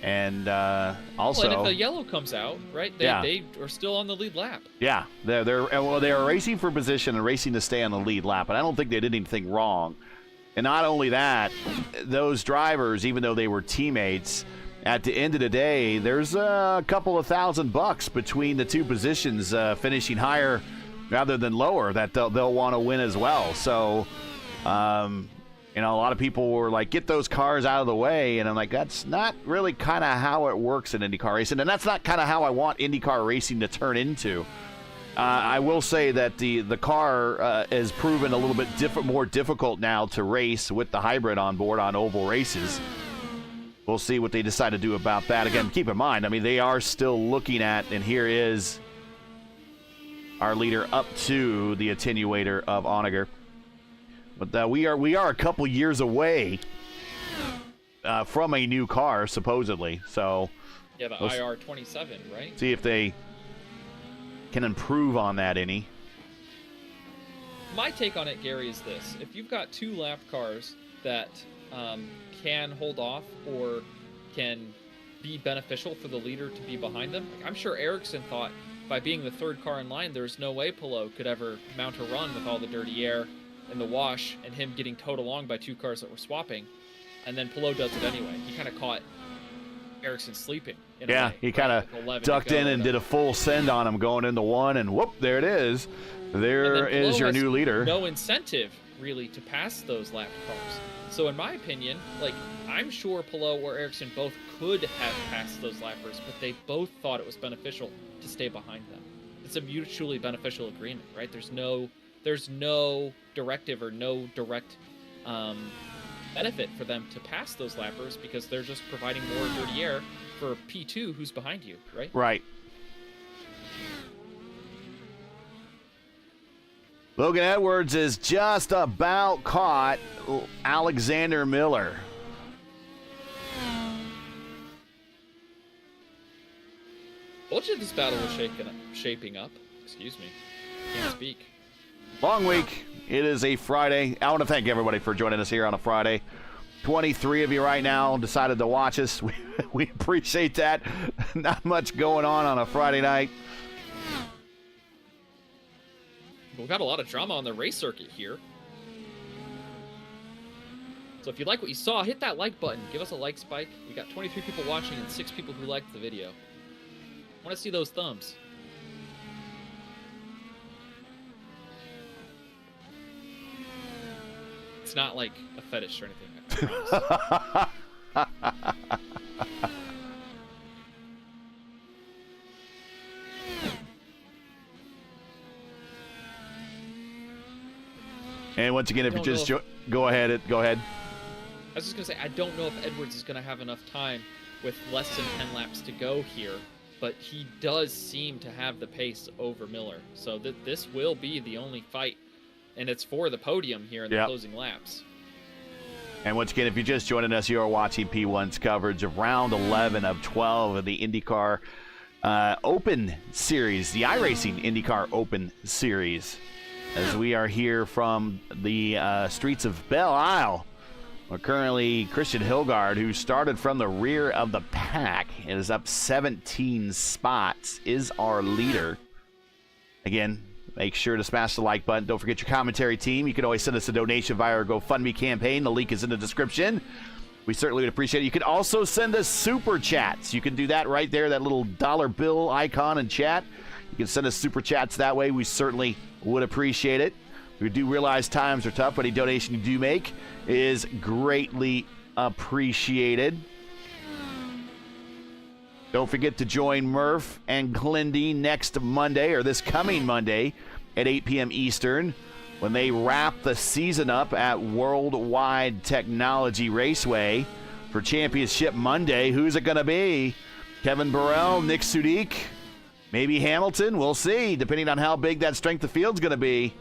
And also, well, and if the yellow comes out, right? They are still on the lead lap. Yeah, they're racing for position and racing to stay on the lead lap. And I don't think they did anything wrong. And not only that, those drivers, even though they were teammates, at the end of the day, there's a couple of $1,000 between the two positions, finishing higher rather than lower, that they'll want to win as well. So, you know, a lot of people were like, get those cars out of the way. And I'm like, that's not really kind of how it works in IndyCar racing. And that's not kind of how I want IndyCar racing to turn into. I will say that the car has proven a little bit more difficult now to race with the hybrid on board on oval races. We'll see what they decide to do about that. Again, keep in mind, I mean, they are still looking at, and here is our leader up to the attenuator of Onager. But we are a couple years away from a new car, supposedly. So yeah, the IR27, right? See if they can improve on that any. My take on it, Gary, is this: if you've got 2 lap cars that can hold off or can be beneficial for the leader to be behind them, I'm sure Ericsson thought by being the 3rd car in line, there's no way Pelot could ever mount a run with all the dirty air and the wash and him getting towed along by 2 cars that were swapping. And then Pelot does it anyway. He kind of caught Ericsson sleeping. Yeah, he kind of ducked in and did a full send on him going into 1, and whoop, there it is. There is your new leader. No incentive, really, to pass those lapped cars. So in my opinion, like, I'm sure Pelot or Ericsson both could have passed those lappers, but they both thought it was beneficial to stay behind them. It's a mutually beneficial agreement, right? There's no directive or no direct benefit for them to pass those lappers because they're just providing more dirty air for P2 who's behind you, right? Right. Logan Edwards is just about caught Alexander Miller. Told you this battle was shaping up. Excuse me. Can't speak. Long week. It is a Friday. I want to thank everybody for joining us here on a Friday. 23 of you right now decided to watch us. We appreciate that. Not much going on a Friday night. We've got a lot of drama on the race circuit here. So if you like what you saw, hit that like button. Give us a like spike. We got 23 people watching and 6 people who liked the video. I want to see those thumbs. It's not like a fetish or anything, I promise. And once again, if you just go ahead. I was just going to say, I don't know if Edwards is going to have enough time with less than 10 laps to go here, but he does seem to have the pace over Miller. So this will be the only fight, and it's for the podium here in the closing laps. And once again, if you're just joining us, you are watching P1's coverage of round 11 of 12 of the INDYCAR Open Series, the iRacing INDYCAR Open Series, as we are here from the streets of Belle Isle. We're currently Christian Hilgard, who started from the rear of the pack, is up 17 spots, is our leader. Again, make sure to smash the like button. Don't forget your commentary team. You can always send us a donation via our GoFundMe campaign. The link is in the description. We certainly would appreciate it. You can also send us super chats. You can do that right there, that little dollar bill icon in chat. You can send us super chats that way. We certainly would appreciate it. We do realize times are tough, but any donation you do make is greatly appreciated. Don't forget to join Murph and Clindy next Monday, or this coming Monday, at 8 p.m. Eastern, when they wrap the season up at Worldwide Technology Raceway for Championship Monday. Who's it going to be? Kevin Burrell, Nick Sudik, maybe Hamilton? We'll see, depending on how big that strength of field's going to be.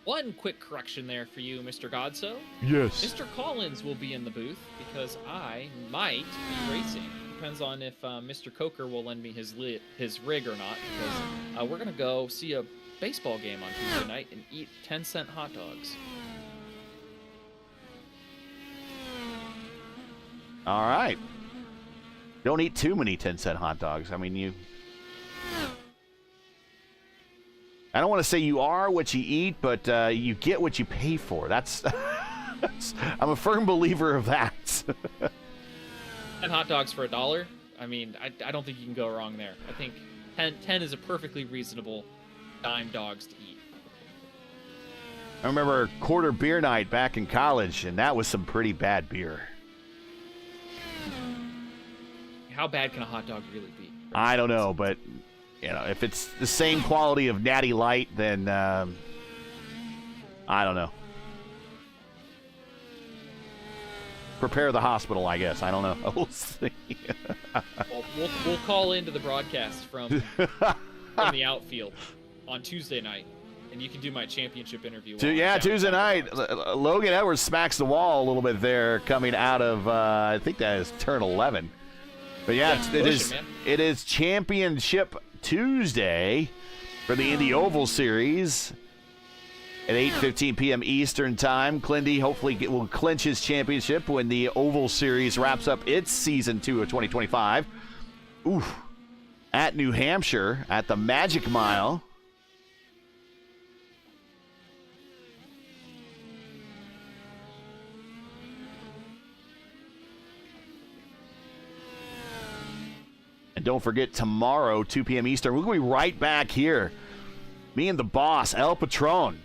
One quick correction there for you, Mr. Godso. Yes. Mr. Collins will be in the booth because I might be racing. Depends on if Mr. Coker will lend me his rig or not, because we're going to go see a baseball game on Tuesday night and eat 10-cent hot dogs. All right. Don't eat too many 10-cent hot dogs. I mean, I don't want to say you are what you eat, but you get what you pay for. That's I'm a firm believer of that. 10 hot dogs for $1. I mean, I don't think you can go wrong there. I think 10 is a perfectly reasonable dime dogs to eat. I remember quarter beer night back in college, and that was some pretty bad beer. How bad can a hot dog really be? I don't know, but you know, if it's the same quality of Natty Light, then I don't know. Prepare the hospital, I guess. I don't know. We'll see. Well, we'll call into the broadcast from the outfield on Tuesday night, and you can do my championship interview. Yeah, Tuesday night. Logan Edwards smacks the wall a little bit there, coming out of I think that is turn 11. But yeah, it is Championship Tuesday for the Indy Oval Series at 8:15 p.m. Eastern Time. Clindy hopefully will clinch his championship when the Oval Series wraps up its Season 2 of 2025. Oof. At New Hampshire at the Magic Mile. And don't forget, tomorrow, 2 p.m. Eastern, we're going to be right back here. Me and the boss, El Patron,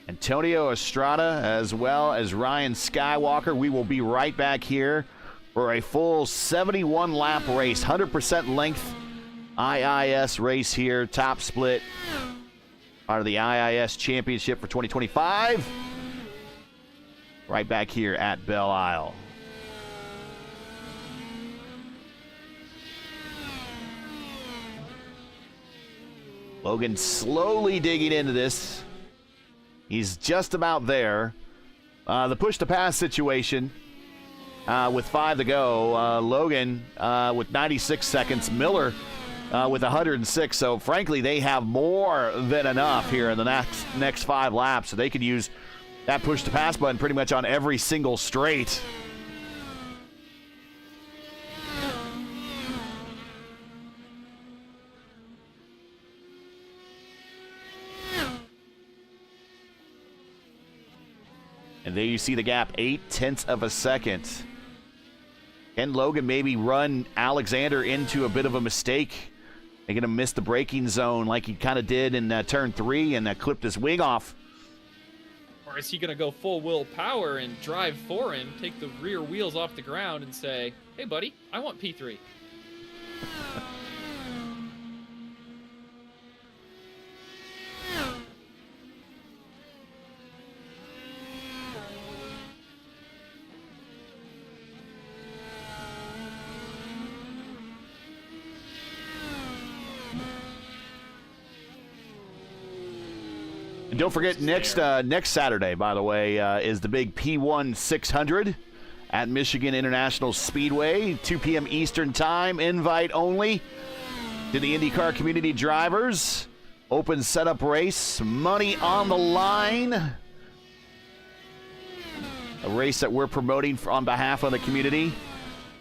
Antonio Estrada, as well as Ryan Skywalker. We will be right back here for a full 71-lap race, 100% length IIS race here, top split, part of the IIS Championship for 2025. Right back here at Belle Isle. Logan slowly digging into this. He's just about there. The push-to-pass situation with 5 to go. Logan with 96 seconds. Miller with 106. So, frankly, they have more than enough here in the next 5 laps. So they could use that push-to-pass button pretty much on every single straight. And there you see the gap, 0.8 of a second. Can Logan maybe run Alexander into a bit of a mistake? They're going to miss the braking zone like he kind of did in turn 3 and clipped his wing off. Or is he going to go full wheel power and drive for him, take the rear wheels off the ground and say, hey, buddy, I want P3. And don't forget, next Saturday, by the way, is the big P1 600 at Michigan International Speedway, 2 p.m. Eastern Time, invite only to the IndyCar community drivers. Open setup race, money on the line. A race that we're promoting on behalf of the community.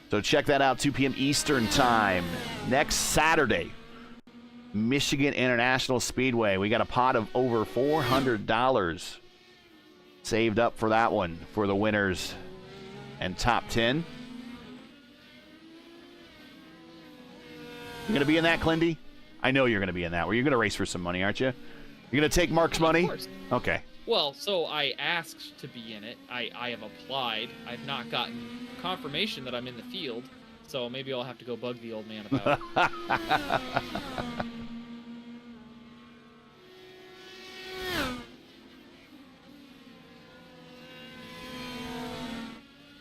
So check that out, 2 p.m. Eastern Time. Next Saturday, Michigan International Speedway. We got a pot of over $400 saved up for that one for the winners and top 10. You're going to be in that, Clindy? I know you're going to be in that. Well, you're going to race for some money, aren't you? You're going to take Mark's money? Of course. Okay. Well, so I asked to be in it. I have applied. I've not gotten confirmation that I'm in the field, so maybe I'll have to go bug the old man about it.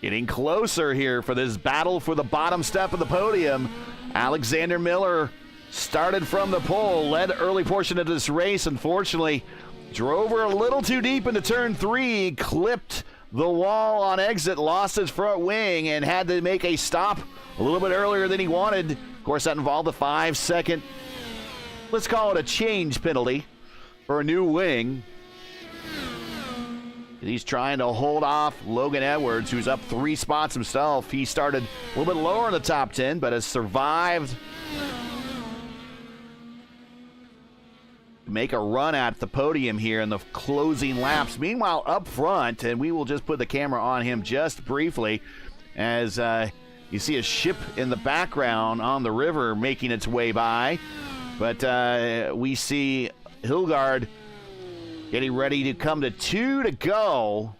Getting closer here for this battle for the bottom step of the podium. Alexander Miller started from the pole, led the early portion of this race. Unfortunately, drove her a little too deep into turn 3, clipped the wall on exit, lost his front wing, and had to make a stop a little bit earlier than he wanted. Of course, that involved a 5-second, let's call it a change penalty for a new wing. He's trying to hold off Logan Edwards, who's up 3 spots himself. He started a little bit lower in the top 10, but has survived to make a run at the podium here in the closing laps. Meanwhile, up front, and we will just put the camera on him just briefly, as you see a ship in the background on the river making its way by. But we see Hilgard getting ready to come to 2 to go.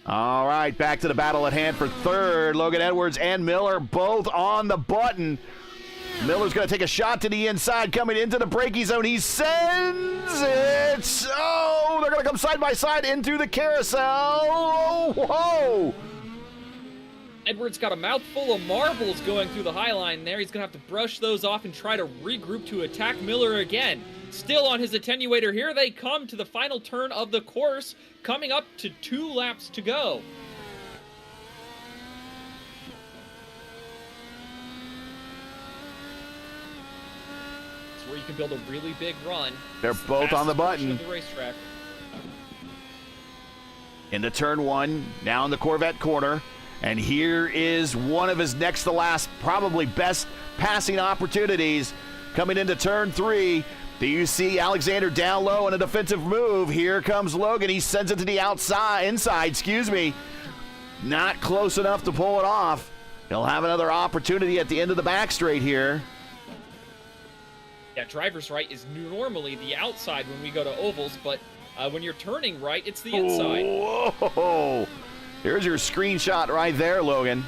All right, back to the battle at hand for third. Logan Edwards and Miller both on the button. Miller's going to take a shot to the inside, coming into the braking zone. He sends it. Oh, they're going to come side by side into the carousel. Oh, whoa. Edwards got a mouthful of marbles going through the high line there. He's going to have to brush those off and try to regroup to attack Miller again. Still on his attenuator. Here they come to the final turn of the course, coming up to 2 laps to go. It's where you can build a really big run. They're both on the button. Of the racetrack. Into turn 1, down the Corvette corner. And here is one of his next to last, probably best passing opportunities. Coming into turn 3, do you see Alexander down low in a defensive move? Here comes Logan. He sends it to the inside, Not close enough to pull it off. He'll have another opportunity at the end of the back straight here. Yeah, driver's right is normally the outside when we go to ovals, but when you're turning right, it's the inside. Whoa! Here's your screenshot right there, Logan.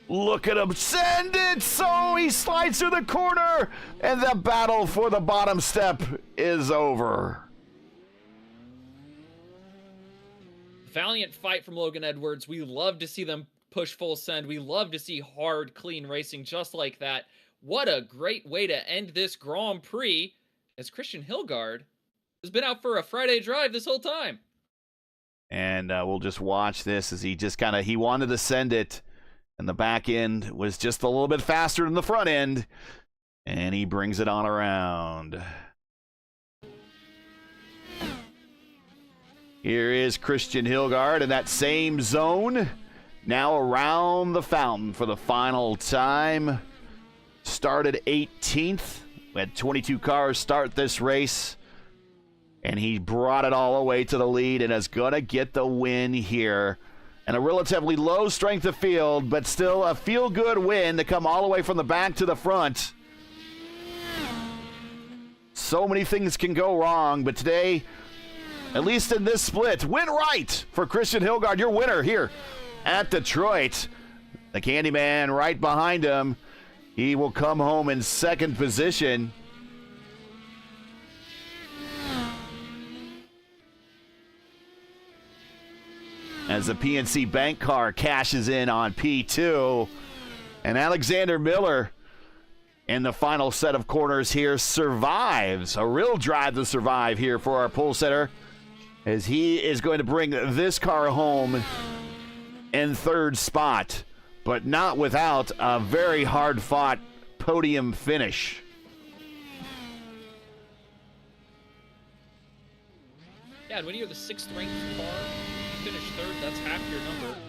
Look at him send it! So he slides through the corner, and the battle for the bottom step is over. Valiant fight from Logan Edwards. We love to see them push full send. We love to see hard, clean racing just like that. What a great way to end this Grand Prix, as Christian Hilgard has been out for a Friday drive this whole time. And we'll just watch this as he just he wanted to send it, and the back end was just a little bit faster than the front end, and he brings it on around. Here is Christian Hilgard in that same zone, now around the fountain for the final time. Started 18th. We had 22 cars start this race, and he brought it all the way to the lead and is going to get the win here. And a relatively low strength of field, but still a feel-good win to come all the way from the back to the front. So many things can go wrong, but today, at least in this split, went right for Christian Hilgard, your winner here at Detroit. The Candyman right behind him. He will come home in second position. as the PNC Bank car cashes in on P2. And Alexander Miller in the final set of corners here survives. A real drive to survive here for our pole sitter, as he is going to bring this car home in third spot, but not without a very hard-fought podium finish. Yeah, and when you're the 6th ranked car, you finish third, that's half your number.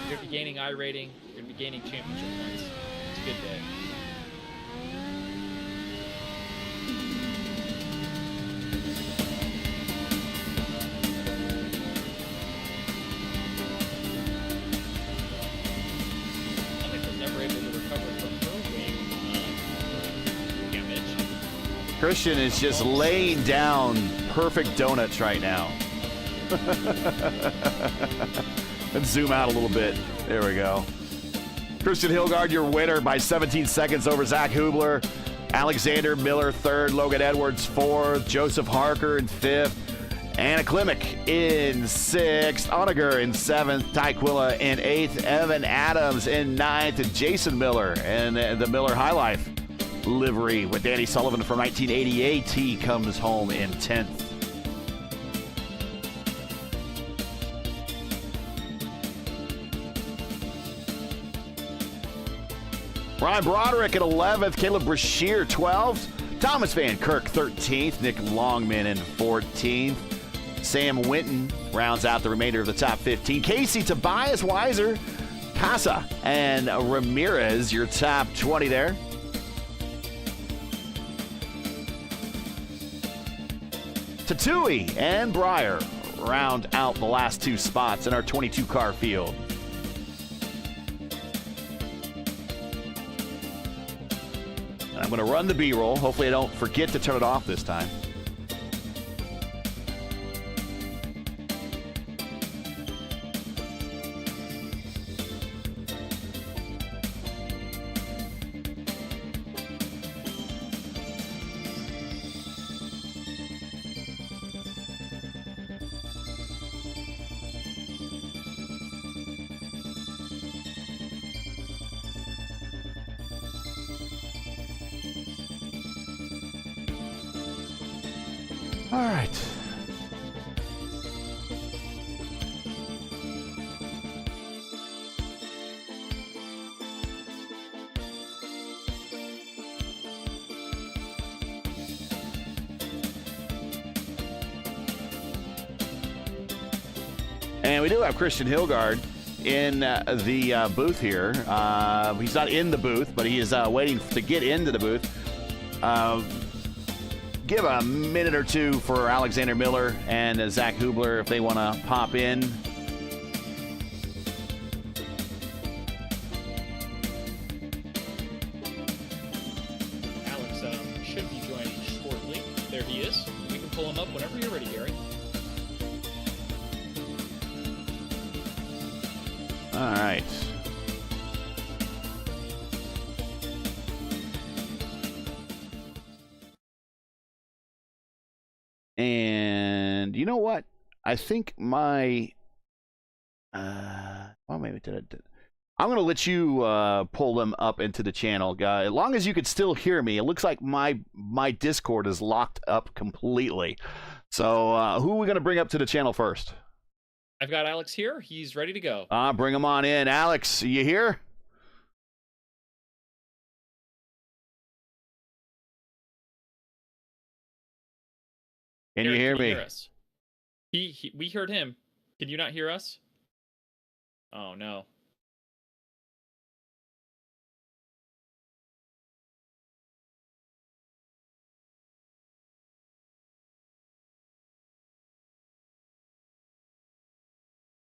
You're going to be gaining I rating, you're going to be gaining championship points. It's a good day. Christian is just laying down perfect donuts right now. Let's zoom out a little bit. There we go. Christian Hilgard, your winner by 17 seconds over Zach Hubler. Alexander Miller, third. Logan Edwards, fourth. Joseph Harker in fifth. Anna Klimek in sixth. Onager in seventh. Ty Quilla in eighth. Evan Adams in ninth. And Jason Miller in the Miller High Life livery with Danny Sullivan from 1988. He comes home in 10th. Ryan Broderick at 11th. Caleb Brashear 12th. Thomas Van Kirk 13th. Nick Longman in 14th. Sam Winton rounds out the remainder of the top 15. Casey, Tobias Weiser, Casa, and Ramirez, your top 20 there. Tatui and Breyer round out the last two spots in our 22-car field. And I'm going to run the B-roll. Hopefully I don't forget to turn it off this time. All right. And we do have Christian Hilgard in the booth here. He's not in the booth, but he is waiting to get into the booth. Give a minute or two for Alexander Miller and Zach Hubler if they want to pop in. Alex should be joining shortly. There he is. We can pull him up whenever you're ready, Gary. All right. And you know what? I think my well, maybe I'm going to let you pull them up into the channel, guy. As long as you could still hear me. It looks like my Discord is locked up completely. So who are we going to bring up to the channel first? I've got Alex here. He's ready to go. Bring him on in. Alex, you here? Can you hear me? Hear us? We heard him. Can you not hear us? Oh, no.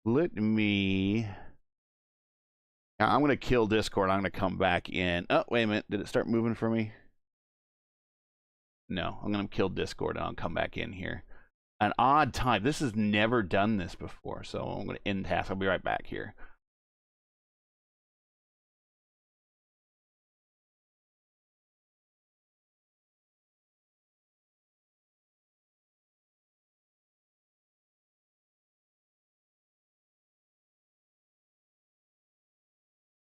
Let me... Now, I'm going to kill Discord. I'm going to come back in. Oh, wait a minute. Did it start moving for me? No. I'm going to kill Discord and I'll come back in here. An odd time. This has never done this before, so I'm going to end task. I'll be right back here.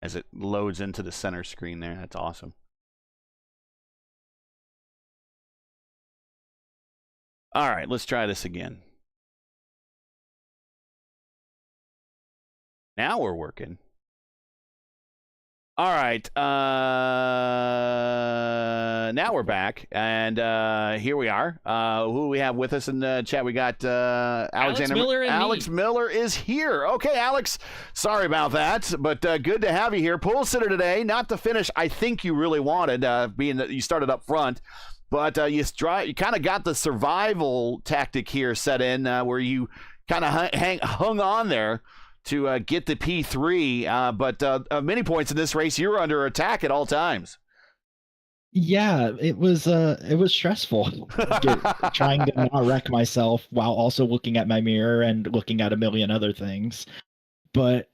as it loads into the center screen there. That's awesome. All right, let's try this again. Now we're working. All right. Now we're back, and here we are. Who we have with us in the chat? We got Alexander Miller. Alex Miller is here. Okay, Alex. Sorry about that, but good to have you here. Pole sitter today, not the finish I think you really wanted, being that you started up front. But you kind of got the survival tactic here set in, where you kind of hung on there to get the P3, but many points in this race, you were under attack at all times. Yeah, it was stressful trying to not wreck myself while also looking at my mirror and looking at a million other things. But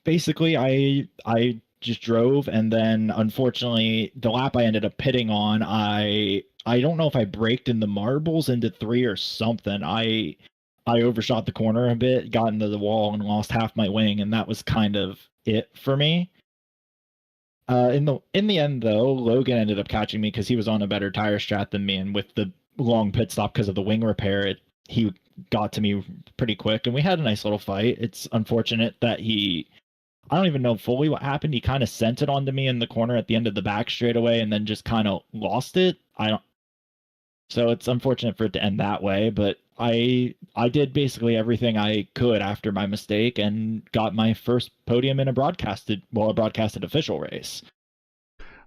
basically, I just drove, and then unfortunately, the lap I ended up pitting on, I don't know if I braked in the marbles into 3 or something. I overshot the corner a bit, got into the wall, and lost half my wing, and that was kind of it for me. In the end, though, Logan ended up catching me because he was on a better tire strat than me, and with the long pit stop because of the wing repair, he got to me pretty quick, and we had a nice little fight. It's unfortunate that I don't even know fully what happened. He kind of sent it onto me in the corner at the end of the back straightaway, and then just kind of lost it. So it's unfortunate for it to end that way, but I did basically everything I could after my mistake and got my first podium in a broadcasted official race.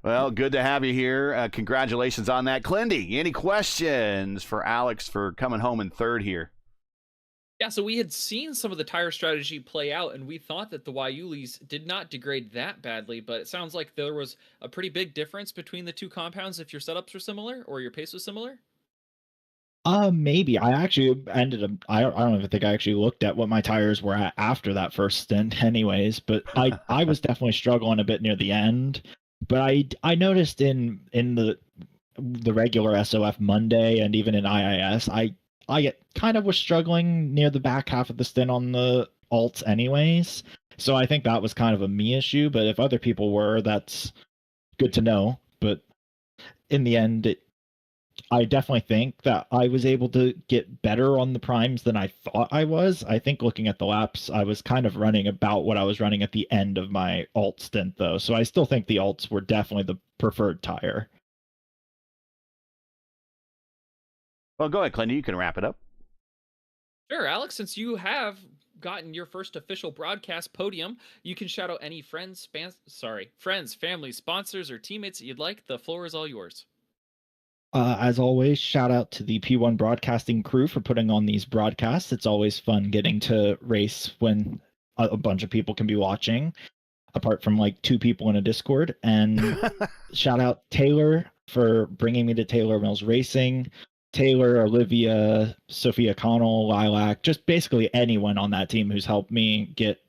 Well, good to have you here. Congratulations on that. Clindy, any questions for Alex for coming home in third here? Yeah, so we had seen some of the tire strategy play out, and we thought that the Waiulis did not degrade that badly, but it sounds like there was a pretty big difference between the two compounds if your setups were similar or your pace was similar? Maybe. I actually ended up, I don't even think I actually looked at what my tires were at after that first stint anyways, but I was definitely struggling a bit near the end. But I noticed in the regular SOF Monday and even in IIS, I kind of was struggling near the back half of the stint on the alts anyways. So I think that was kind of a me issue, but if other people were, that's good to know. But in the end, I definitely think that I was able to get better on the primes than I thought I was. I think looking at the laps, I was kind of running about what I was running at the end of my alt stint, though. So I still think the alts were definitely the preferred tire. Well, go ahead, Clindy. You can wrap it up. Sure, Alex, since you have gotten your first official broadcast podium, you can shout out any friends, family, sponsors, or teammates that you'd like. The floor is all yours. As always, shout out to the P1 broadcasting crew for putting on these broadcasts. It's always fun getting to race when a bunch of people can be watching, apart from like 2 people in a Discord. And shout out Taylor for bringing me to Taylor Mills Racing. Taylor, Olivia, Sophia Connell, Lilac, just basically anyone on that team who's helped me get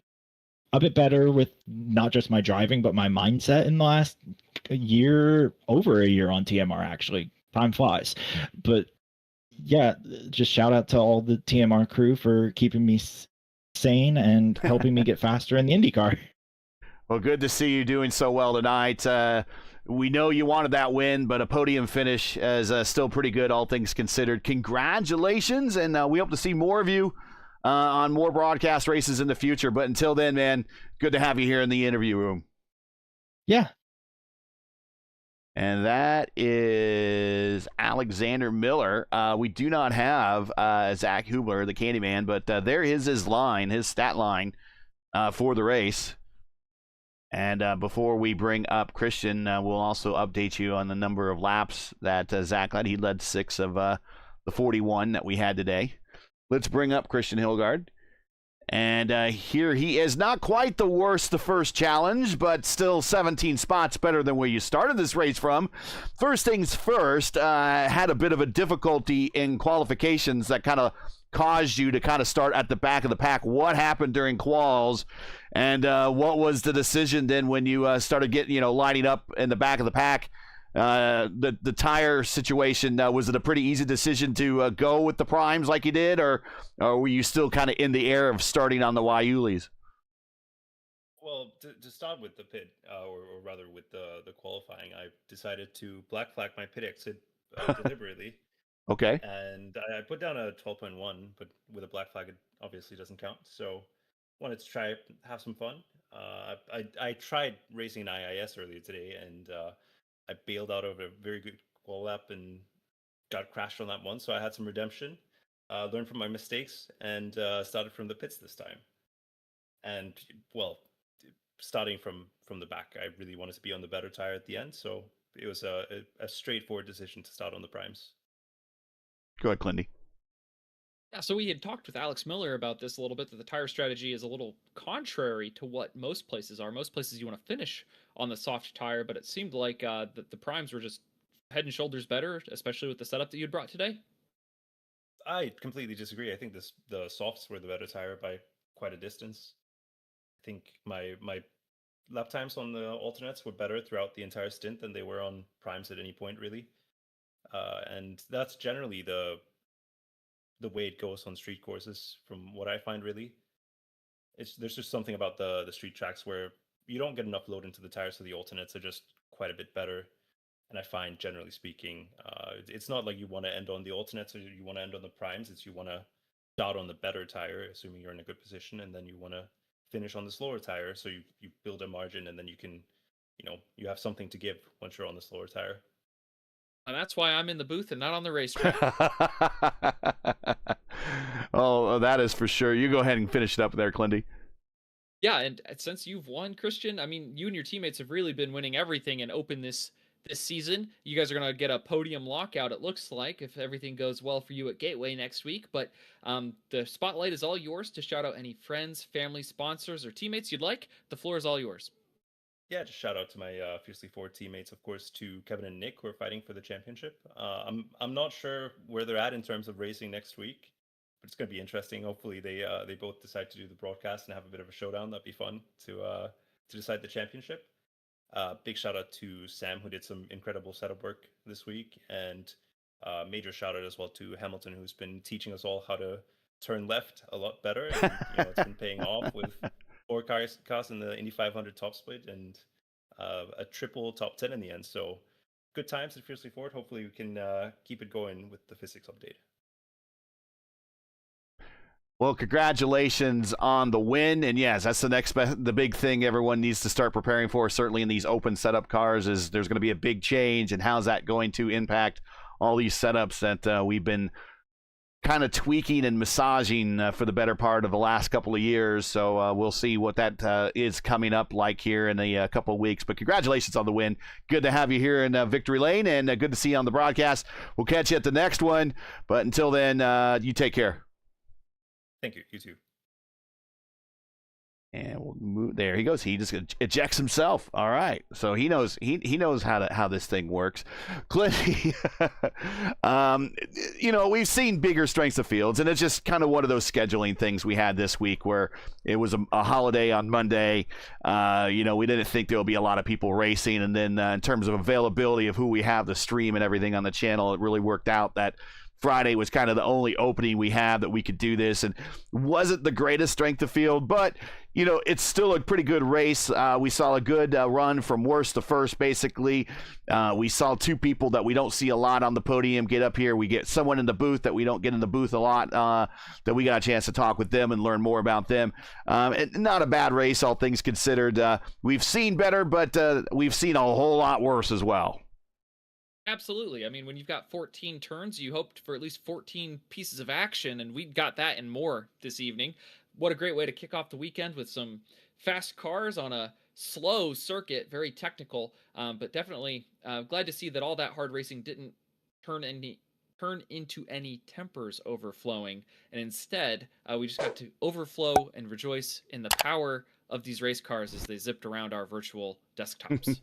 a bit better with not just my driving, but my mindset in the last year, over a year on TMR, actually. Time flies. But yeah, just shout out to all the TMR crew for keeping me sane and helping me get faster in the IndyCar. Well, good to see you doing so well tonight. We know you wanted that win, but a podium finish is still pretty good, all things considered. Congratulations, and we hope to see more of you on more broadcast races in the future. But until then, man, good to have you here in the interview room. Yeah. And that is Alexander Miller. We do not have Zach Hubler, the Candyman, but there is his line, his stat line for the race. And before we bring up Christian, we'll also update you on the number of laps that Zach led. He led 6 of the 41 that we had today. Let's bring up Christian Hilgard. And here he is, not quite the worst the first challenge, but still 17 spots better than where you started this race from. First things first, had a bit of a difficulty in qualifications that kind of caused you to kind of start at the back of the pack. What happened during quals, and what was the decision then when you started getting, lining up in the back of the pack? The tire situation, was it a pretty easy decision to go with the primes like you did, or were you still kind of in the air of starting on the Waiulis? Well, to start with the pit, or rather with the qualifying, I decided to black flag my pit exit deliberately, Okay. and I put down a 12.1, but with a black flag, it obviously doesn't count. So, wanted to try have some fun. I tried racing an IIS earlier today, and I bailed out of a very good qual lap and got crashed on that one. So I had some redemption, learned from my mistakes, and started from the pits this time. And well, starting from the back, I really wanted to be on the better tire at the end, so it was a straightforward decision to start on the primes. Go ahead, Clindy. Yeah, so we had talked with Alex Miller about this a little bit, that the tire strategy is a little contrary to what most places are. Most places you want to finish on the soft tire, but it seemed like the primes were just head and shoulders better, especially with the setup that you'd brought today. I completely disagree. I think the softs were the better tire by quite a distance. I think my lap times on the alternates were better throughout the entire stint than they were on primes at any point, really. And that's generally the way it goes on street courses, from what I find. Really, there's just something about the street tracks where you don't get enough load into the tires, so the alternates are just quite a bit better. And I find, generally speaking, it's not like you want to end on the alternates or you want to end on the primes. It's you want to start on the better tire, assuming you're in a good position, and then you want to finish on the slower tire, so you build a margin, and then you can, you have something to give once you're on the slower tire. And that's why I'm in the booth and not on the racetrack. Oh, that is for sure. You go ahead and finish it up there, Clindy. Yeah, and since you've won, Christian, I mean, you and your teammates have really been winning everything and open this season. You guys are going to get a podium lockout, it looks like, if everything goes well for you at Gateway next week. But the spotlight is all yours to shout out any friends, family, sponsors, or teammates you'd like. The floor is all yours. Yeah, just shout out to my Fiercely Forward teammates, of course, to Kevin and Nick, who are fighting for the championship. I'm not sure where they're at in terms of racing next week, but it's going to be interesting. Hopefully they both decide to do the broadcast and have a bit of a showdown. That'd be fun to decide the championship. Big shout out to Sam, who did some incredible setup work this week, and major shout out as well to Hamilton, who's been teaching us all how to turn left a lot better. And, it's been paying off with 4 cars in the Indy 500 top split and a triple top 10 in the end. So good times at Fiercely Forward. Hopefully we can keep it going with the physics update. Well, congratulations on the win. And yes, that's the big thing everyone needs to start preparing for, certainly in these open setup cars, is there's going to be a big change. And how's that going to impact all these setups that we've been kind of tweaking and massaging for the better part of the last couple of years. So we'll see what that is coming up like here in a couple of weeks. But congratulations on the win. Good to have you here in Victory Lane, and good to see you on the broadcast. We'll catch you at the next one. But until then, you take care. Thank you. You too. And we'll move. There he goes. He just ejects himself. All right. So he knows he knows how this thing works. Clint, we've seen bigger strengths of fields, and it's just kind of one of those scheduling things we had this week where it was a holiday on Monday. We didn't think there would be a lot of people racing, and then in terms of availability of who we have to stream and everything on the channel, it really worked out that Friday was kind of the only opening we had that we could do this, and wasn't the greatest strength of field, but it's still a pretty good race. We saw a good run from worst to first, basically. We saw 2 people that we don't see a lot on the podium get up here. We get someone in the booth that we don't get in the booth a lot, that we got a chance to talk with them and learn more about them. And not a bad race, all things considered. We've seen better, but we've seen a whole lot worse as well. Absolutely. I mean, when you've got 14 turns, you hoped for at least 14 pieces of action, and we got that and more this evening. What a great way to kick off the weekend with some fast cars on a slow circuit, very technical, but definitely glad to see that all that hard racing didn't turn into any tempers overflowing, and instead we just got to overflow and rejoice in the power of these race cars as they zipped around our virtual desktops.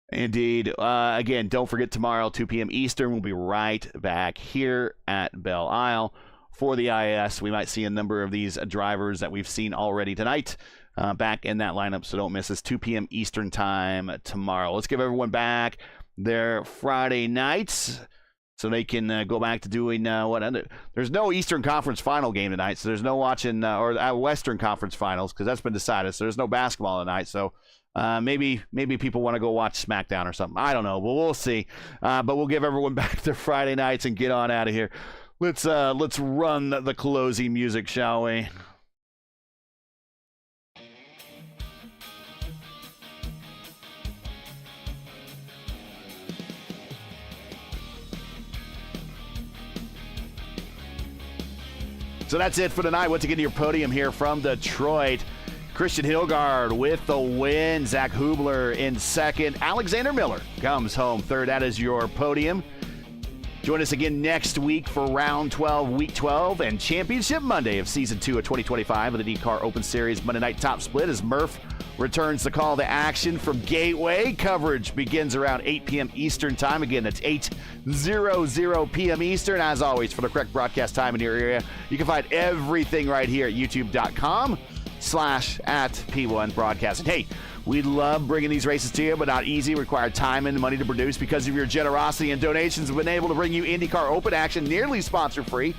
Indeed. Again, don't forget tomorrow, 2 p.m. Eastern, we'll be right back here at Belle Isle for the IIS. We might see a number of these drivers that we've seen already tonight back in that lineup, so don't miss us. 2 p.m. Eastern time tomorrow. Let's give everyone back their Friday nights. so they can go back to doing there's no Eastern Conference final game tonight, so there's no watching or Western Conference finals because that's been decided. So there's no basketball tonight. So maybe people want to go watch SmackDown or something. I don't know, but we'll see. But we'll give everyone back their Friday nights and get on out of here. Let's run the closing music, shall we? So that's it for tonight. Once again, your podium here from Detroit. Christian Hilgard with the win. Zach Hubler in second. Alexander Miller comes home third. That is your podium. Join us again next week for round 12, week 12, and Championship Monday of season 2 of 2025 of the INDYCAR Open Series Monday Night Top Split as Murph returns the call to action from Gateway. Coverage begins around 8 p.m. Eastern Time. Again, that's 8:00 p.m. Eastern. As always, for the correct broadcast time in your area, you can find everything right here at youtube.com/@P1 Broadcast. And hey, we love bringing these races to you, but not easy. Require time and money to produce. Because of your generosity and donations, we've been able to bring you INDYCAR Open action nearly sponsor-free.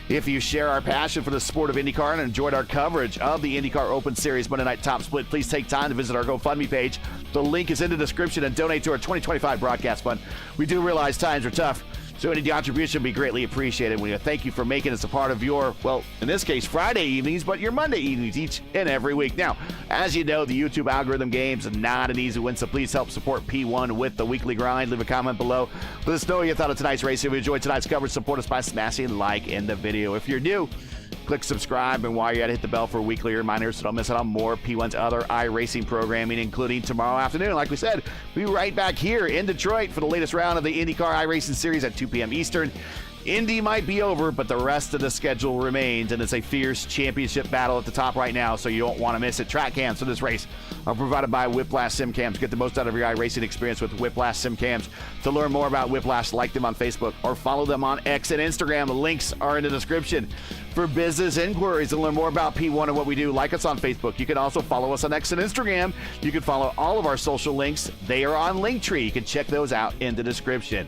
If you share our passion for the sport of INDYCAR and enjoyed our coverage of the INDYCAR Open Series Monday Night Top Split, please take time to visit our GoFundMe page. The link is in the description and donate to our 2025 broadcast fund. We do realize times are tough, so any contribution would be greatly appreciated. We thank you for making us a part of your, well, in this case, Friday evenings, but your Monday evenings each and every week. Now, as you know, the YouTube algorithm game's not an easy win, so please help support P1 with the weekly grind. Leave a comment below. Let us know what you thought of tonight's race. If you enjoyed tonight's coverage, support us by smashing like in the video. If you're new, click subscribe, and while you're at it, hit the bell for weekly reminders so don't miss out on more P1's other iRacing programming, including tomorrow afternoon. Like we said, we'll be right back here in Detroit for the latest round of the INDYCAR iRacing Series at 2 p.m. Eastern. Indy might be over, but the rest of the schedule remains, and it's a fierce championship battle at the top right now, so you don't want to miss it. Track cams for this race are provided by Whiplash Sim Cams. Get the most out of your iRacing experience with Whiplash Sim Cams. To learn more about Whiplash, like them on Facebook or follow them on X and Instagram. The links are in the description. For business inquiries and learn more about P1 and what we do, like us on Facebook. You can also follow us on X and Instagram. You can follow all of our social links. They are on Linktree. You can check those out in the description.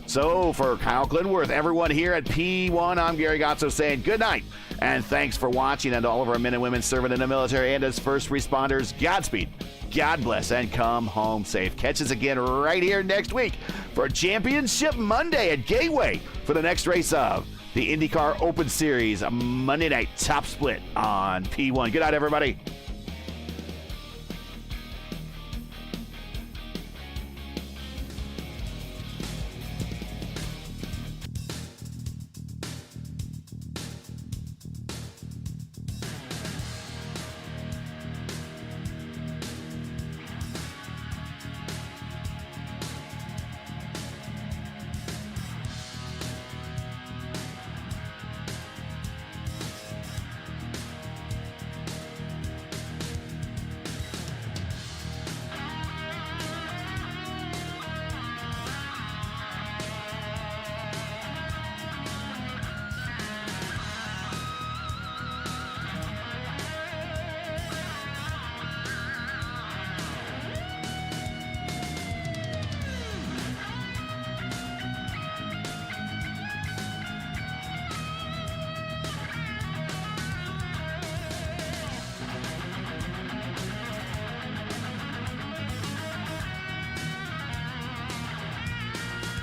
So for Kyle Glenworth, everyone here at P1, I'm Gary Gotzo saying good night and thanks for watching. And to all of our men and women serving in the military and as first responders, Godspeed, God bless, and come home safe. Catch us again right here next week for Championship Monday at Gateway for the next race of the INDYCAR Open Series Monday Night Top Split on P1. Good night, everybody.